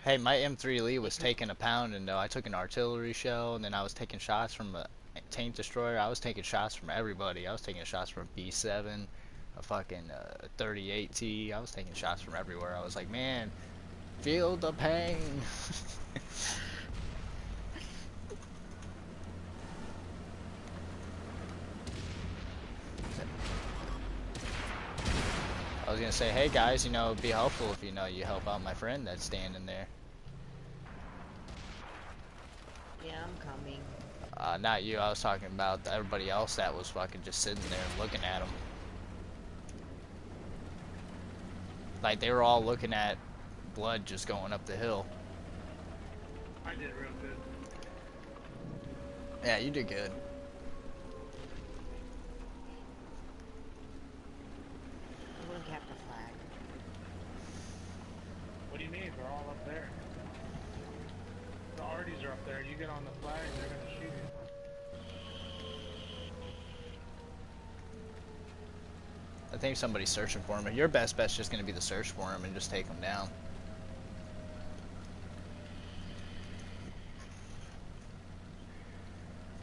Hey, my M3 Lee was taking a pound, and I took an artillery shell, and then I was taking shots from a tank destroyer. I was taking shots from everybody. I was taking shots from B7, a fucking 38T. I was taking shots from everywhere. I was like, man, feel the pain. I was gonna say, hey guys, it'd be helpful if you help out my friend that's standing there. Yeah, I'm coming. Not you. I was talking about everybody else that was fucking just sitting there looking at him. Like they were all looking at blood just going up the hill. I did real good. Yeah, you did good. I'm gonna cap the flag. What do you mean? They're all up there. The Arties are up there. You get on the flag, they're gonna shoot you. I think somebody's searching for him. Your best bet's just gonna be to search for him and just take him down.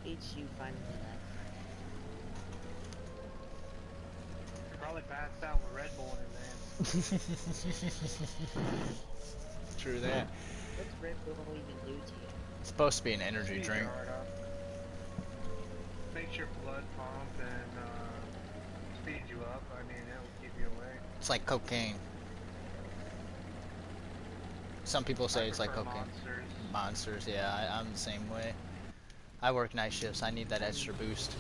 eats you finally dead. Probably passed out with Red Bull in his hand. True that. What's Red Bull even do to you? It's supposed to be an energy Speeds drink. your heart up. Makes your blood pump and speeds you up. I mean, it'll keep you awake. It's like cocaine. Some people say it's like prefer cocaine. Monsters. Monsters, yeah, I'm the same way. I work night shifts. I need that extra boost.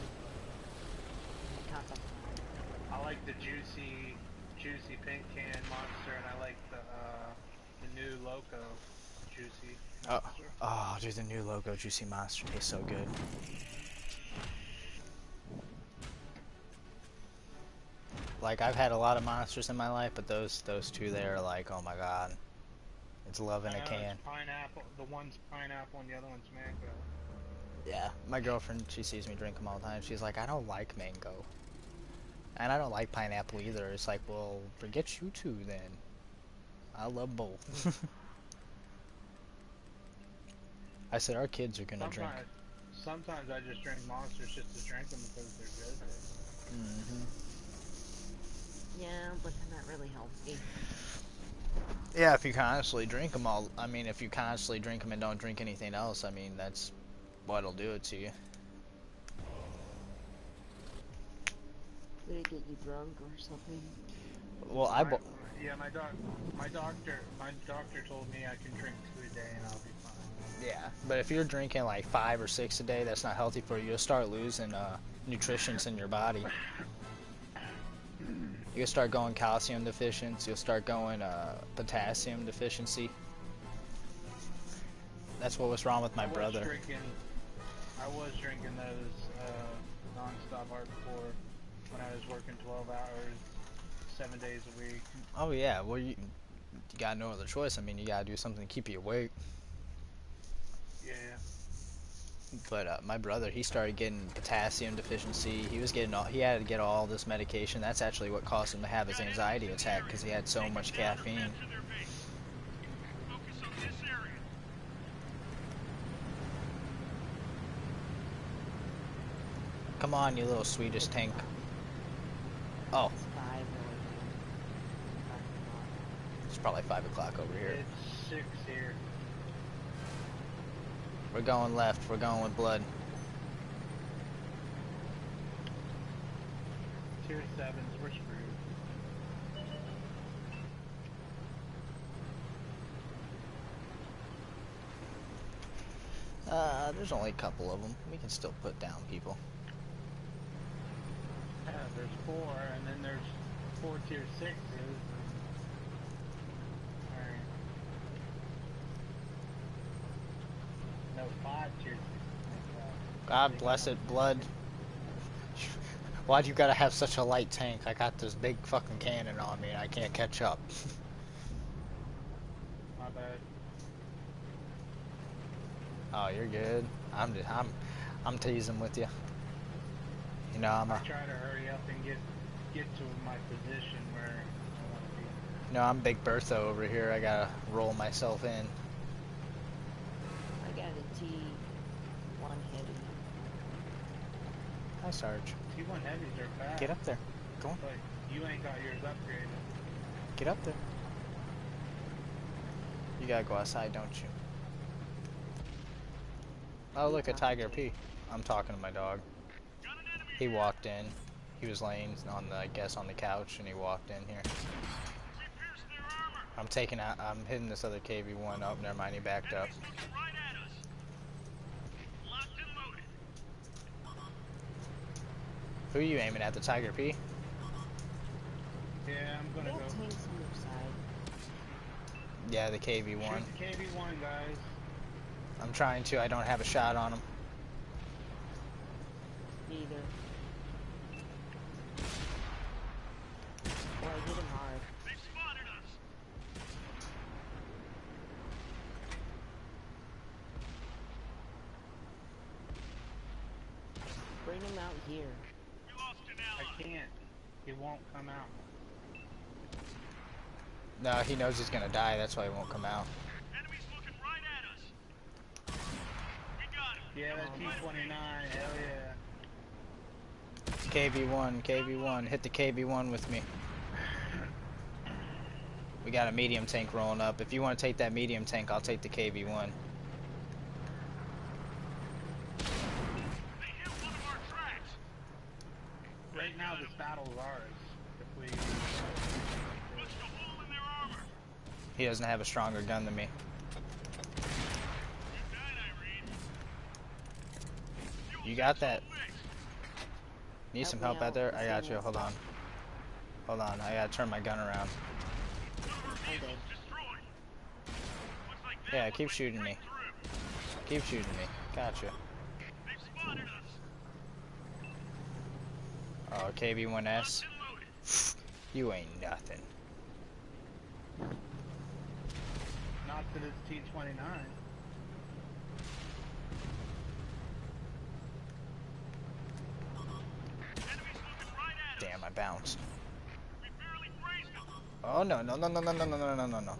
I like the juicy pink can Monster, and I like the new Loco juicy Oh, Monster. oh, dude, the new Loco Juicy Monster tastes so good. Like, I've had a lot of monsters in my life, but those two there are like, oh my god. It's love in a can. It's pineapple. The one's pineapple and the other one's mango. Yeah, my girlfriend, she sees me drink them all the time. She's like, I don't like mango. And I don't like pineapple either. It's like, well, forget you two then. I love both. I said, our kids are gonna drink. Sometimes I just drink Monsters just to drink them because they're good. Mm-hmm. Yeah, but they're not really healthy. Yeah, if you constantly drink them all, I mean, if you constantly drink them and don't drink anything else, I mean, that's what'll do it to you. Did it get you drunk or something? Well, Yeah, my doctor told me I can drink 2 a day and I'll be fine. yeah, but if you're drinking like 5 or 6 a day, that's not healthy for you. You'll start losing nutrients in your body. You'll start going calcium deficiency. You'll start going potassium deficiency. That's what was wrong with my brother. I was drinking those non-stop hardcore when I was working 12 hours, 7 days a week. Oh yeah, well you got no other choice. I mean, you gotta do something to keep you awake. Yeah. But my brother, he started getting potassium deficiency. He had to get all this medication. That's actually what caused him to have his anxiety attack, because he had so much caffeine. Focus on this area. Come on, you little Swedish tank. Oh, It's 5 over here. it's probably 5 o'clock over here. It's 6 here. We're going left. We're going with blood. Tier 7s, we're screwed. There's only a couple of them. We can still put down people. Yeah, there's 4, and then there's 4 tier 6s. Alright. No, 5 tier 6s. God bless it, blood. Why'd you gotta have such a light tank? I got this big fucking cannon on me and I can't catch up. My bad. Oh, you're good. I'm teasing with you. You know, I try to hurry up and get to my position where I want to be. you know, I'm Big Bertha over here. I gotta roll myself in. I got a T1 heavy. Hi, Sarge. T1 heavies are fast. Get up there. Go on. But you ain't got yours upgraded. Get up there. You gotta go outside, don't you? Oh, look, a Tiger P. I'm talking to my dog. He walked in. He was laying on the, I guess, on the couch, and he walked in here. I'm hitting this other KV-1 up. Never mind, he backed up. Who are you aiming at? The Tiger P? Yeah, I'm gonna Got go. tanks on your side. Yeah, the KV-1. Shoot the KV-1, guys. I'm trying to. I don't have a shot on him. Neither. Well, I hit him hard. They've spotted us. Bring him out here. We lost an ally. I can't. He won't come out. No, he knows he's gonna die. That's why he won't come out. Enemies looking right at us. We got him. Yeah, that T-29, hell yeah. KV1, KV1, hit the KV1 with me. We got a medium tank rolling up. If you want to take that medium tank, I'll take the KV1. They hit one of our tracks. Right now, this battle's ours. If we... Punched a hole in their armor. He doesn't have a stronger gun than me. You died, Irene. You got that. Fixed. Need some Help me help out out. there? I See got you. what's Hold on. Hold on. I gotta turn my gun around. I'm dead. Destroyed. Looks like Yeah, that keep one shooting went me. right through. Keep shooting me. Gotcha. They've spotted us. Oh, KV1S. Locked and loaded. You ain't nothing. Not to this T-29. Enemies looking right at us. Damn, I bounced. We barely grazed them. Oh no, no, no, no, no, no, no, no, no, no, no.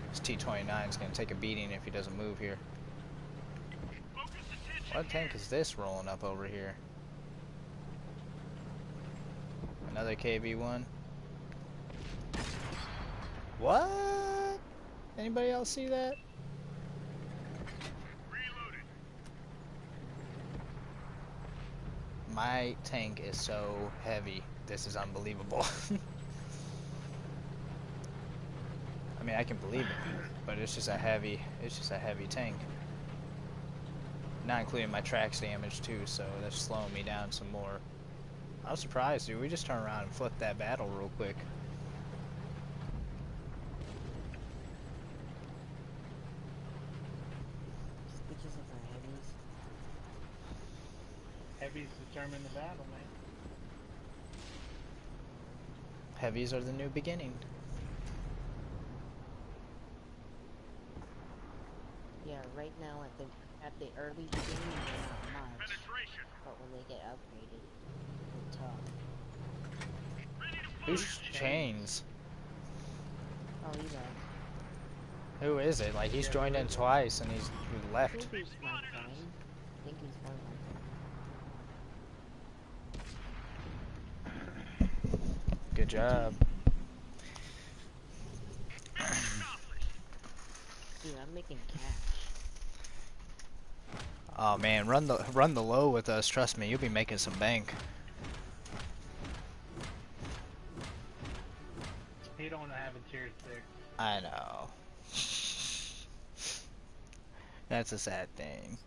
This T-29 is gonna take a beating if he doesn't move here. Focus attention. What tank is this rolling up over here? Another KV1. What? Anybody else see that? Reloaded. My tank is so heavy. This is unbelievable. I mean, I can believe it, but it's just a heavy tank. Not including my tracks damage too, so that's slowing me down some more. I was surprised, dude. We just turned around and flipped that battle real quick. Bitches of our heavies. Heavies determine the battle, man. Heavies are the new beginning. Yeah, right now at the early beginning, they're not much. Penetration. But when they get upgraded, they're tough. Ready to Who's fire. Chains? Oh, you know. Who is it? Like, he's Yeah, joined who in is it? twice and he I left. think he's my friend. I think he's one of my friends. Good job. Dude, I'm making cash. Oh man, run the low with us. Trust me, you'll be making some bank. He don't have a tier 6. I know. That's a sad thing.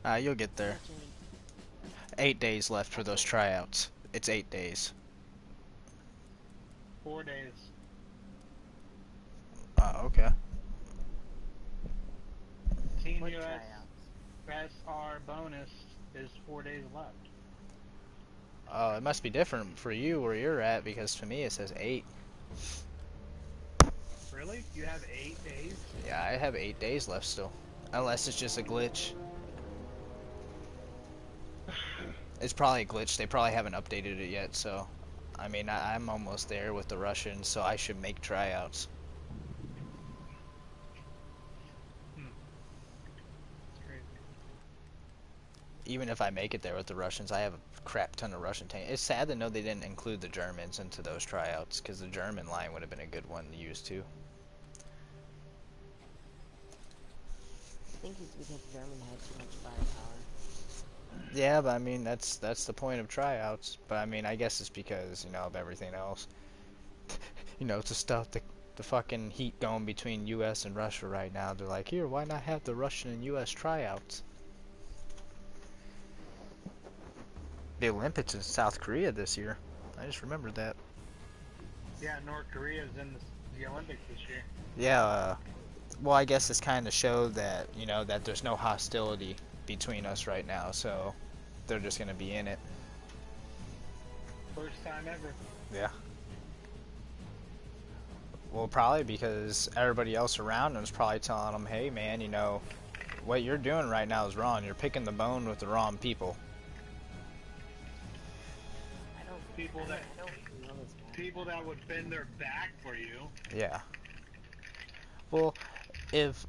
I don't know. You'll get there. Actually, 8 days left for those tryouts. It's 8 days. 4 days. Okay. Team what US tryouts? SR bonus is 4 days left. Oh, it must be different for you where you're at because to me it says 8. Really? You have 8 days? Yeah, I have 8 days left still. Unless it's just a glitch. It's probably a glitch. They probably haven't updated it yet, so... I mean, I'm almost there with the Russians, so I should make tryouts. It's crazy. Even if I make it there with the Russians, I have a crap ton of Russian tanks. It's sad to know they didn't include the Germans into those tryouts, because the German line would have been a good one to use too. I think it's because German had too much firepower. Yeah, but I mean, that's the point of tryouts. But I mean, I guess it's because, you know, of everything else. You know, it's the stuff, the fucking heat going between US and Russia right now. They're like, here, why not have the Russian and US tryouts? The Olympics in South Korea this year. I just remembered that. Yeah, North Korea's in the Olympics this year. Yeah, well, I guess it's kind of showed that, you know, that there's no hostility between us right now, so they're just gonna be in it. First time ever. Yeah. Well, probably because everybody else around them is probably telling them, hey man, you know, what you're doing right now is wrong. You're picking the bone with the wrong people. I don't People that I don't know this guy. people that would bend their back for you. Yeah. Well, if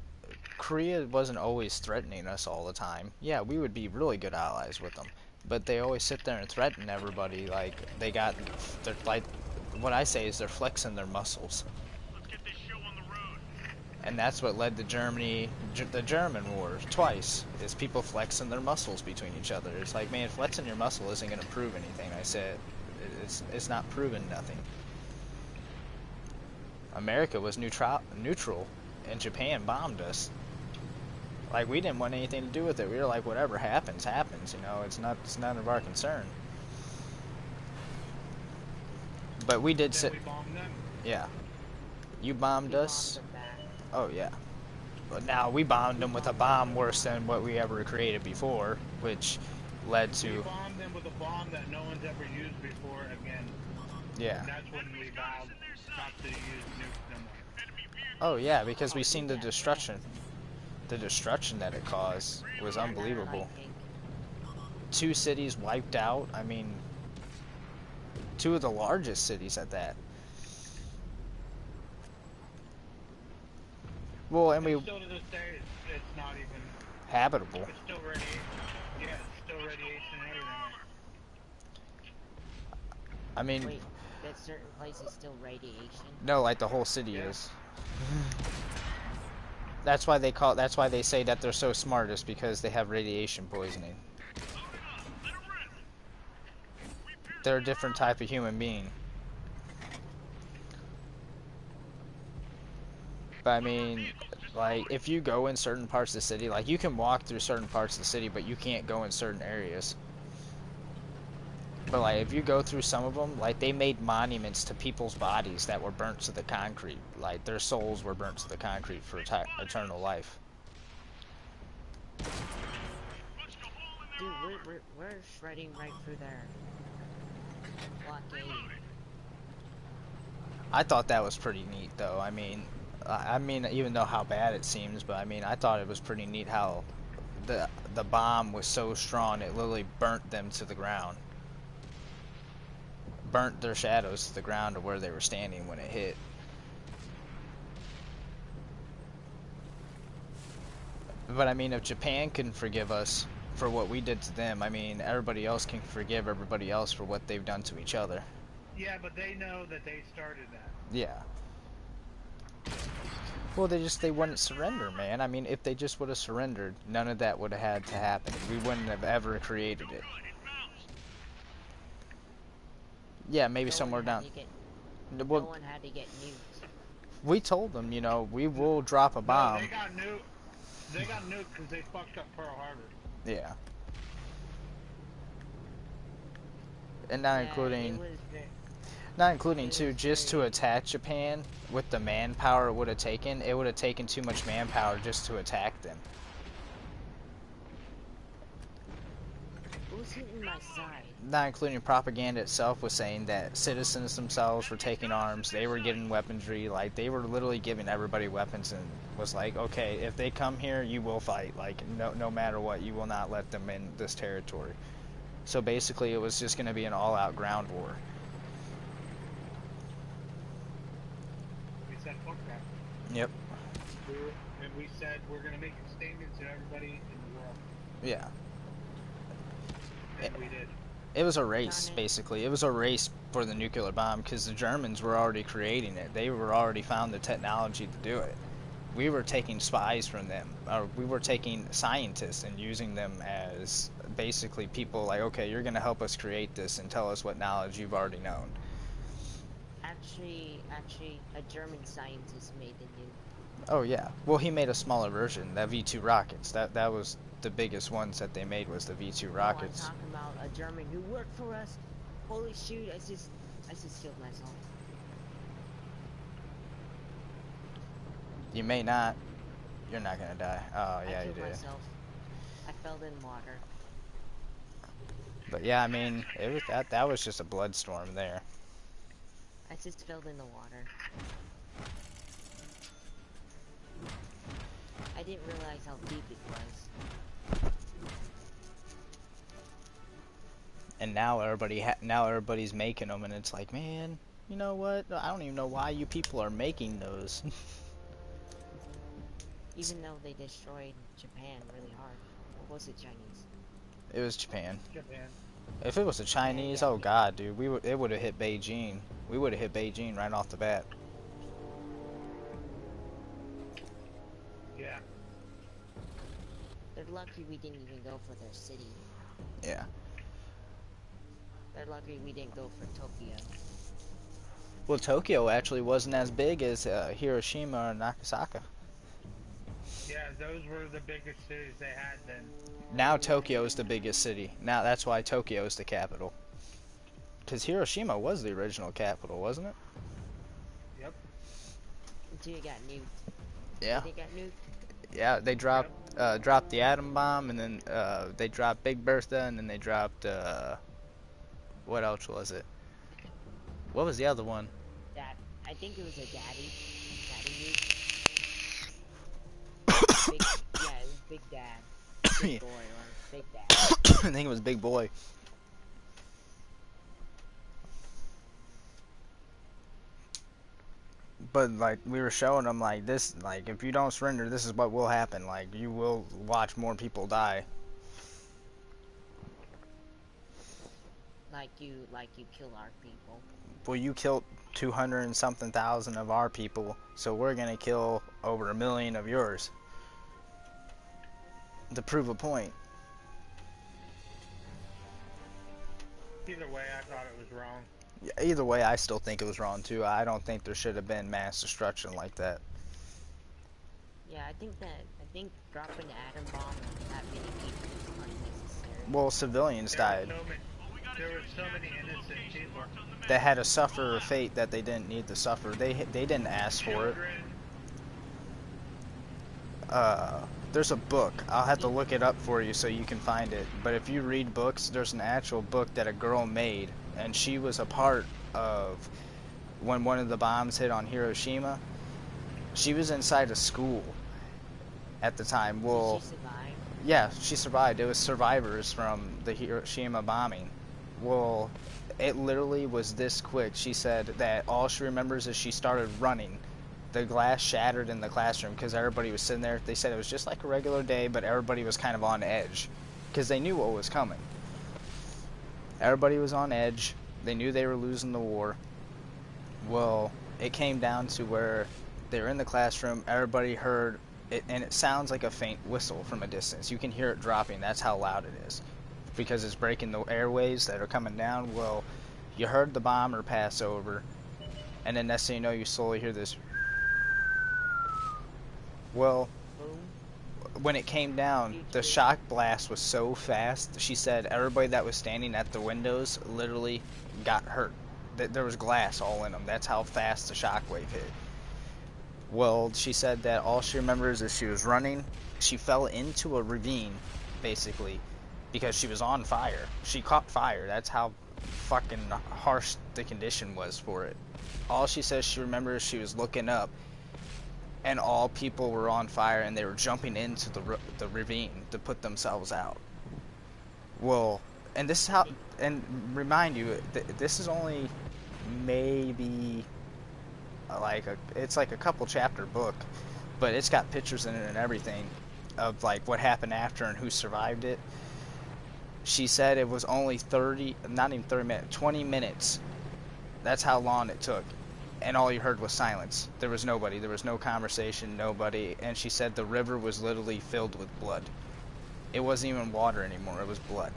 Korea wasn't always threatening us all the time, yeah, we would be really good allies with them. But they always sit there and threaten everybody like they're like, what I say is they're flexing their muscles. Let's get this show on the road. And that's what led to the German war twice, is people flexing their muscles between each other. It's like, man, flexing your muscle isn't going to prove anything. I said, it's not proving nothing. America was neutral, and Japan bombed us. Like, we didn't want anything to do with it. We were like, whatever happens, happens. You know, it's none of our concern. But we did Then we bombed them. Yeah. You bombed We us. bombed them back. Oh yeah. But now we bombed them with a bomb worse than what we ever created before, which led We to bombed them with a bomb that no one's ever used before again. yeah. And that's when we vowed not to use nukes no more. Oh yeah, because we seen the destruction. The destruction that it caused was unbelievable. I think. 2 cities wiped out. I mean, 2 of the largest cities at that. Well, and we Still to this day, it's not even. habitable. It's still radiation. Yeah, it's still radiation and everything. I mean, Wait, that certain place is still radiation. no, like the whole city Yeah. is. That's why they say that they're so smart, is because they have radiation poisoning. They're a different type of human being. But I mean, like, if you go in certain parts of the city, like, you can walk through certain parts of the city, but you can't go in certain areas. But, like, if you go through some of them, like, they made monuments to people's bodies that were burnt to the concrete. Like, their souls were burnt to the concrete for eternal life. Dude, we're shredding right through their blockade. I thought that was pretty neat, though. I mean, even though how bad it seems, but I mean, I thought it was pretty neat how the bomb was so strong it literally burnt them to the ground. Burnt their shadows to the ground to where they were standing when it hit. But I mean, if Japan can forgive us for what we did to them, I mean, everybody else can forgive everybody else for what they've done to each other. Yeah, but they know that they started that. Yeah. Well, they wouldn't surrender, man. I mean, if they just would have surrendered, none of that would have had to happen. We wouldn't have ever created it. Yeah, maybe No somewhere one down. had to get- No, No well, one had to get nuked. we told them, you know, we will drop a bomb. No, they got nuked. They got nuked because they fucked up Pearl Harbor. Yeah. And not Yeah, including, it was not including it too, was just to very- attack Japan with the manpower it would have taken. It would have taken too much manpower just to attack them. Who's hitting my side? Not including propaganda itself was saying that citizens themselves were taking arms, they were getting weaponry, like they were literally giving everybody weapons, and was like, okay, if they come here, you will fight, like no matter what, you will not let them in this territory. So basically it was just going to be an all-out ground war. We said fuck that. Yep. And we said we're gonna make a statement to everybody in the world. Yeah. And we did. It was a race, Darn it. basically. It was a race for the nuclear bomb because the Germans were already creating it. They were already found the technology to do it. We were taking spies from them. Or we were taking scientists and using them as basically people like, okay, you're going to help us create this and tell us what knowledge you've already known. Actually, a German scientist made the nuke. Oh, yeah. Well, he made a smaller version, the V2 rockets. That was the biggest ones that they made was the V2 rockets. Oh, I'm talking about a German who worked for us. Holy shoot! I just killed myself. You may not. You're not going to die. Oh, yeah, I you killed did. myself. I fell in water. But yeah, I mean, it was that was just a blood storm there. I just fell in the water. I didn't realize how deep it was. And now everybody's making them, and it's like, man, You know what? I don't even know why you people are making those. Even though they destroyed Japan really hard. Or was it Chinese? It was Japan. Japan. If it was the Chinese, yeah. oh god, dude, it would have hit Beijing. We would have hit Beijing right off the bat. Yeah. They're lucky we didn't even go for their city. Yeah. They're lucky we didn't go for Tokyo. Well, Tokyo actually wasn't as big as Hiroshima or Nagasaki. Yeah, those were the biggest cities they had then. Now Tokyo is the biggest city. Now that's why Tokyo is the capital. Because Hiroshima was the original capital, wasn't it? Yep. Until it got nuked. Yeah. They got nuked. Yeah, they dropped the atom bomb, and then they dropped Big Bertha, and then they dropped what else was it? What was the other one? That I think it was a daddy nuke. Big, yeah, it was Big Dad. Big boy or Big Dad. I think it was Big Boy. But like we were showing them, like this, like if you don't surrender, this is what will happen. Like you will watch more people die. Like you kill our people. Well, you killed 200 and something thousand of our people, so we're gonna kill over 1 million of yours to prove a point. Either way, I thought it was wrong. Yeah, either way, I still think it was wrong too. I don't think there should have been mass destruction like that. Yeah, I think dropping an atom bomb on that many people is unnecessary. Well, civilians died. There were so many innocent people. They had to suffer a fate that they didn't need to suffer. They didn't ask for it. There's a book. I'll have to look it up for you so you can find it. But if you read books, there's an actual book that a girl made, and she was a part of when one of the bombs hit on Hiroshima. She was inside a school at the time. Well, Did she survive? yeah, she survived. It was survivors from the Hiroshima bombing. Well, it literally was this quick. She said that all she remembers is she started running. The glass shattered in the classroom because everybody was sitting there. They said it was just like a regular day, but everybody was kind of on edge because they knew what was coming. Everybody was on edge. They knew they were losing the war. Well, it came down to where they were in the classroom. Everybody heard it, and it sounds like a faint whistle from a distance. You can hear it dropping. That's how loud it is because it's breaking the airways that are coming down. Well, you heard the bomber pass over, and then next thing you know, you slowly hear this. Well, Boom. when it came down, the shock blast was so fast. She said everybody that was standing at the windows literally got hurt. There was glass all in them. That's how fast the shock wave hit. Well, she said that all she remembers is she was running. She fell into a ravine, basically, because she was on fire. She caught fire. That's how fucking harsh the condition was for it. All she says she remembers, she was looking up, and all people were on fire, and they were jumping into the ravine to put themselves out. Well, and this is how, and remind you, this is only maybe it's like a couple chapter book, but it's got pictures in it and everything of like what happened after and who survived it. She said it was only not even 30 minutes, 20 minutes. That's how long it took. And all you heard was silence. There was nobody. There was no conversation, nobody. And she said the river was literally filled with blood. It wasn't even water anymore. It was blood.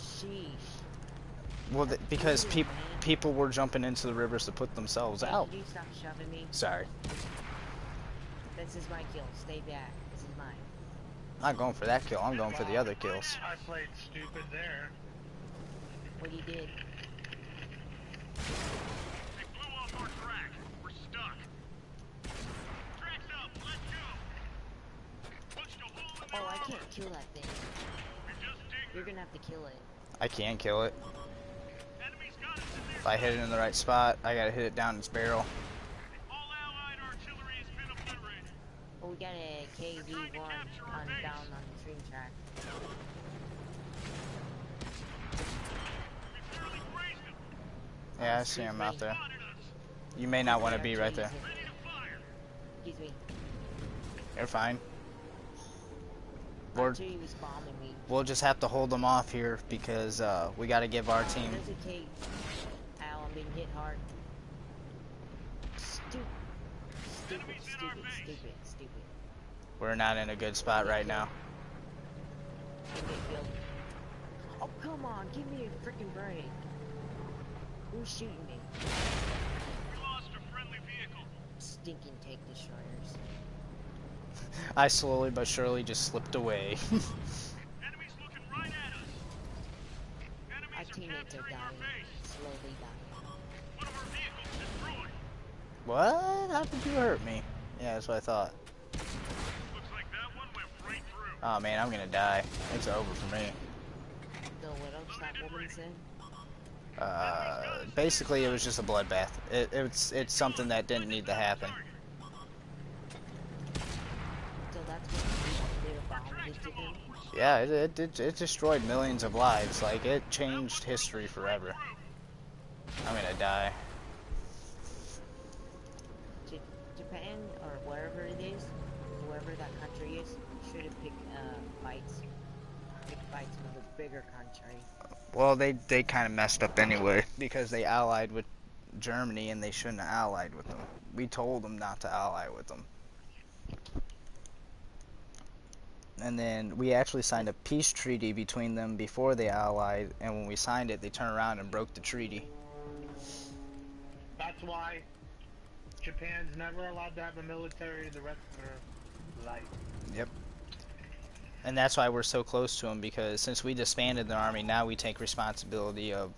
Sheesh. Well, because people were jumping into the rivers to put themselves Hey, out. Could you stop shoving me? Sorry. This is my kill. Stay back. This is mine. I'm not going for that kill. I'm going for the other kills. I played stupid there. What you did? They blew off our track. We're stuck. Track's up. Let's go. Punched a hole in their Oh, I armor. can't kill that thing. We just digged You're gonna have to kill it. I can kill it. Enemies got us in If their I hit it in the right spot, I gotta hit it down its barrel. All Allied artillery has been obliterated. Oh, we got a KV-1 on down on the train track. We fairly grazed them. Yeah, I see excuse him out me. there. You may not want to be right there. Excuse me. You're fine. We're, Archery was bombing me. we'll just have to hold them off here because we got to give our team. There's a cave. Ow, I'm being hit hard. Stupid. Stupid. We're not in a good spot right now. Give me a kill. Oh, come on. Give me a freaking break. Who's shooting me? We lost a friendly vehicle. Stinking tank destroyers. I slowly but surely just slipped away. Enemies looking right at us. Enemies Our are teammates are capturing our dying. base. Slowly dying. One of our vehicles destroyed. What? How did you hurt me? Yeah, that's what I thought. Looks like that one went right through. Oh man, I'm gonna die. It's over for me. So what else that woman said? Basically it was just a bloodbath. It's something that didn't need to happen. So that's what they were bombing to them? Yeah, it destroyed millions of lives. Like, it changed history forever. I'm gonna die. Japan, or wherever it is, whoever that country is, should have picked fights. Pick fights with a bigger country. Well, they kind of messed up anyway because they allied with Germany and they shouldn't have allied with them. We told them not to ally with them. And then we actually signed a peace treaty between them before they allied, and when we signed it, they turned around and broke the treaty. That's why Japan's never allowed to have a military the rest of their life. Yep. And that's why we're so close to them, because since we disbanded the army, now we take responsibility of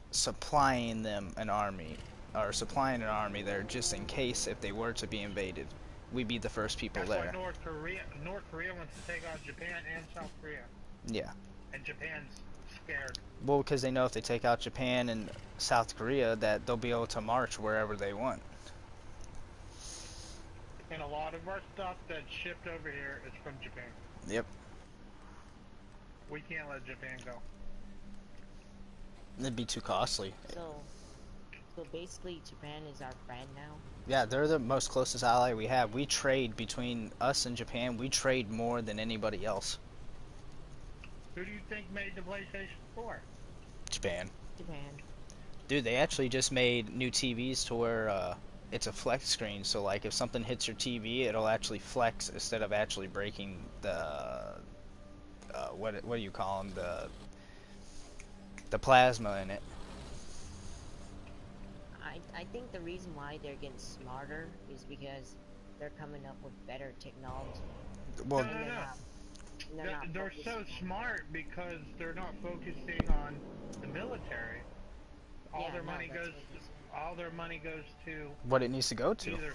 supplying them an army, or supplying an army there just in case if they were to be invaded. We'd be the first people That's there. why North Korea wants to take out Japan and South Korea. Yeah. And Japan's scared. Well, because they know if they take out Japan and South Korea, that they'll be able to march wherever they want. And a lot of our stuff that's shipped over here is from Japan. Yep. We can't let Japan go. It'd be too costly. So basically Japan is our friend now? Yeah, they're the most closest ally we have. We trade between us and Japan. We trade more than anybody else. Who do you think made the PlayStation 4? Japan. Japan. Dude, they actually just made new TVs to where it's a flex screen. So like if something hits your TV, it'll actually flex instead of actually breaking the what do you call them, the plasma in it. I think the reason why they're getting smarter is because they're coming up with better technology. Well, They're so smart because they're not focusing on the military. All their money goes to what it needs to go to. either,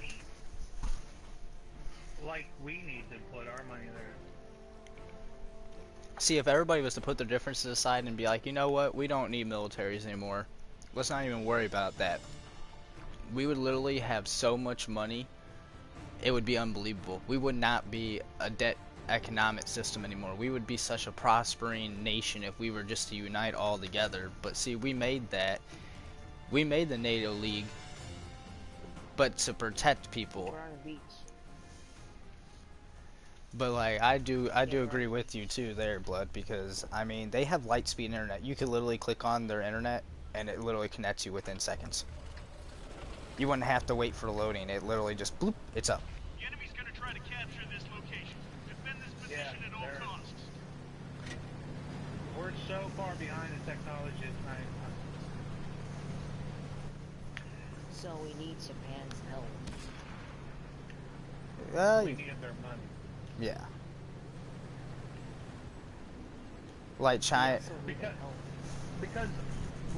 like we need to put our money there. See, if everybody was to put their differences aside and be like, you know what, we don't need militaries anymore. Let's not even worry about that. We would literally have so much money, it would be unbelievable. We would not be a debt economic system anymore. We would be such a prospering nation if we were just to unite all together. But see, we made that. We made the NATO League, but to protect people. We're on a beach. But like I do agree with you too there, Blood, because I mean they have light speed internet. You could literally click on their internet and it literally connects you within seconds. You wouldn't have to wait for loading. It literally just bloop, it's up. The enemy's gonna try to capture this location. Defend this position at all costs. We're so far behind the technology, it's not even So we need Japan's help. we need their money. Yeah. Like China. So we need Because- help. Because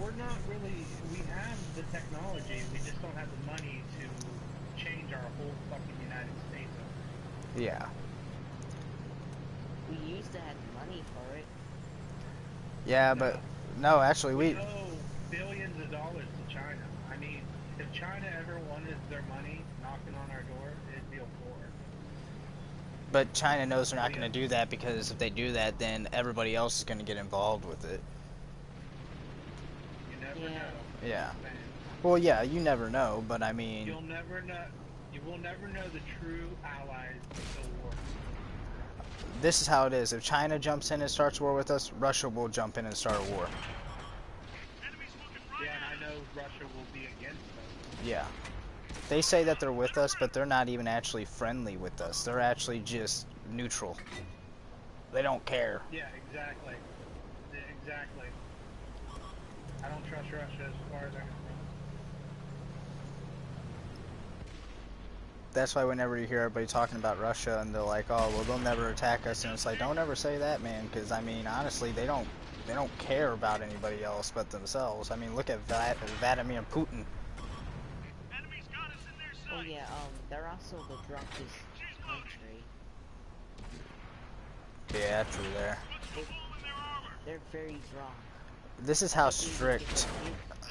we're not really, we have the technology, we just don't have the money to change our whole fucking United States. Yeah. We used to have money for it. Yeah, but no, actually We owe billions of dollars to China. I mean, if China ever wanted their money knocking on our door, it'd be a war. but China knows they're not going to do that, because if they do that, then everybody else is going to get involved with it. You never Yeah, know. Yeah. Man, Well, yeah, you never know, but I mean, you'll never know. You will never know the true allies until war. this is how it is. If China jumps in and starts war with us, Russia will jump in and start a war. Enemies looking right Yeah, at and I know Russia will be against us. Yeah. They say that they're with us, but they're not even actually friendly with us. They're actually just neutral. They don't care. Yeah, exactly. Exactly. I don't trust Russia as far as I'm concerned. That's why whenever you hear everybody talking about Russia and they're like, oh, well, they'll never attack us, and it's like, don't ever say that, man, because I mean, honestly, they don't care about anybody else but themselves. I mean, look at Vladimir Putin. Enemies got us in their Oh sights. yeah, they're also the drunkest country. Yeah, true there. Looks for hole in their armor. They're very drunk. This is how They even strict.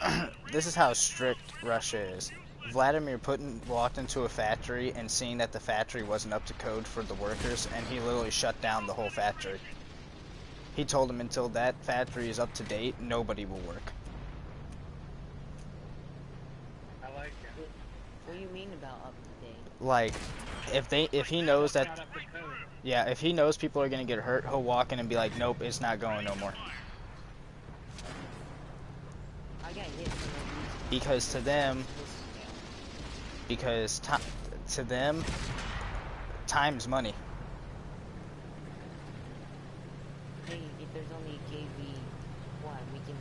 get This is how strict Russia is. Vladimir Putin walked into a factory and seen that the factory wasn't up to code for the workers, and he literally shut down the whole factory. He told them until that factory is up to date, nobody will work. I like it. What do you mean about up to date? Like, if he knows Not that, up to code. yeah, if he knows people are gonna get hurt, he'll walk in and be like, nope, it's not going no more. I got hit for no reason. Because to them, This- to them, time's money. Hey, if there's only a KV1, we can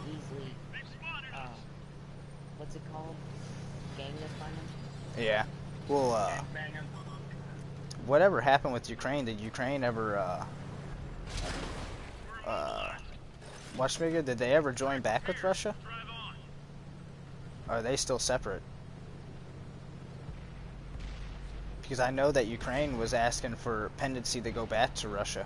easily They've spotted us. what's it called? Gang up on them. Yeah. Well, Bang 'em. whatever happened with Ukraine? Did Ukraine ever, Watchmaker, did they ever join back with Russia? Drive on. Or are they still separate? Because I know that Ukraine was asking for pendency to go back to Russia.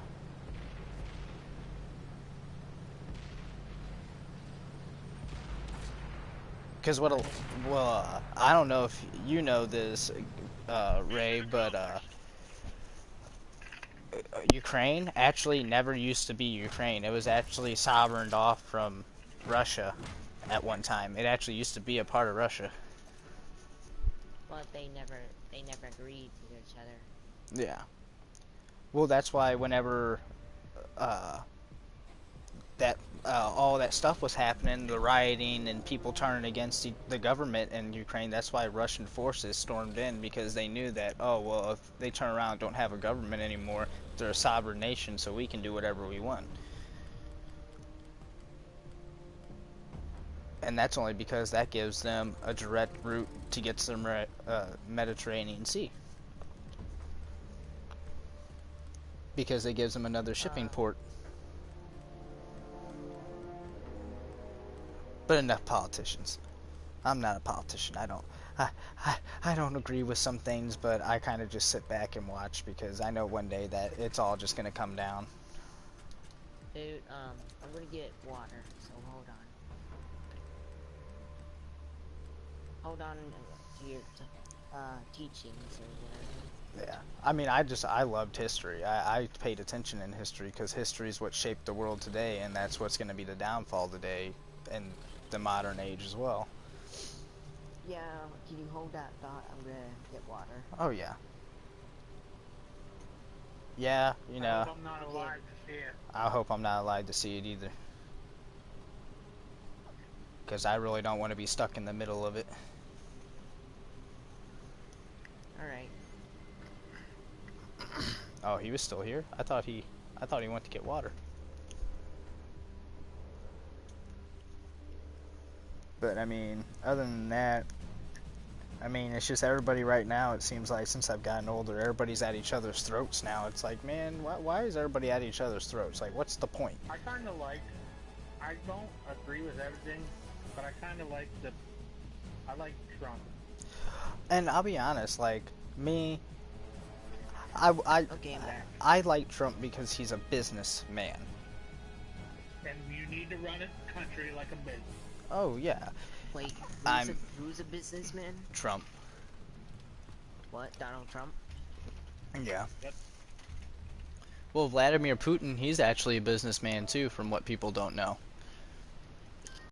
Because I don't know if you know this, Ray, but Ukraine actually never used to be Ukraine. It was actually sovereigned off from Russia at one time. It actually used to be a part of Russia. But they never agreed to each other. Yeah. Well, that's why whenever all that stuff was happening, the rioting and people turning against the government in Ukraine, that's why Russian forces stormed in, because they knew that, oh, well, if they turn around and don't have a government anymore, they're a sovereign nation, so we can do whatever we want. And that's only because that gives them a direct route to get to the Mediterranean Sea. Because it gives them another shipping port. But enough politicians. I'm not a politician. I don't agree with some things, but I kind of just sit back and watch, because I know one day that it's all just gonna come down. Dude, I'm gonna get water, so hold on. Hold on to your teachings or whatever. Yeah. I mean, I loved history. I paid attention in history, because history is what shaped the world today, and that's what's gonna be the downfall today in the modern age as well. Yeah, can you hold that thought? I'm gonna get water. Oh yeah. Yeah, you I know, hope I'm not alive to see it. I hope I'm not alive to see it either. Because I really don't want to be stuck in the middle of it. Alright. Oh, he was still here? I thought he went to get water. But I mean, other than that, I mean, it's just everybody right now, it seems like, since I've gotten older, everybody's at each other's throats now. It's like, man, why is everybody at each other's throats? Like, what's the point? I kind of like. I don't agree with everything, but I kind of like I like Trump. And I'll be honest, like, me, Okay, I'm back. I like Trump because he's a businessman. And you need to run a country like a business. Oh, yeah. Wait, I'm- who's a businessman? Trump. What, Donald Trump? Yeah. Yep. Well, Vladimir Putin, he's actually a businessman too, from what people don't know.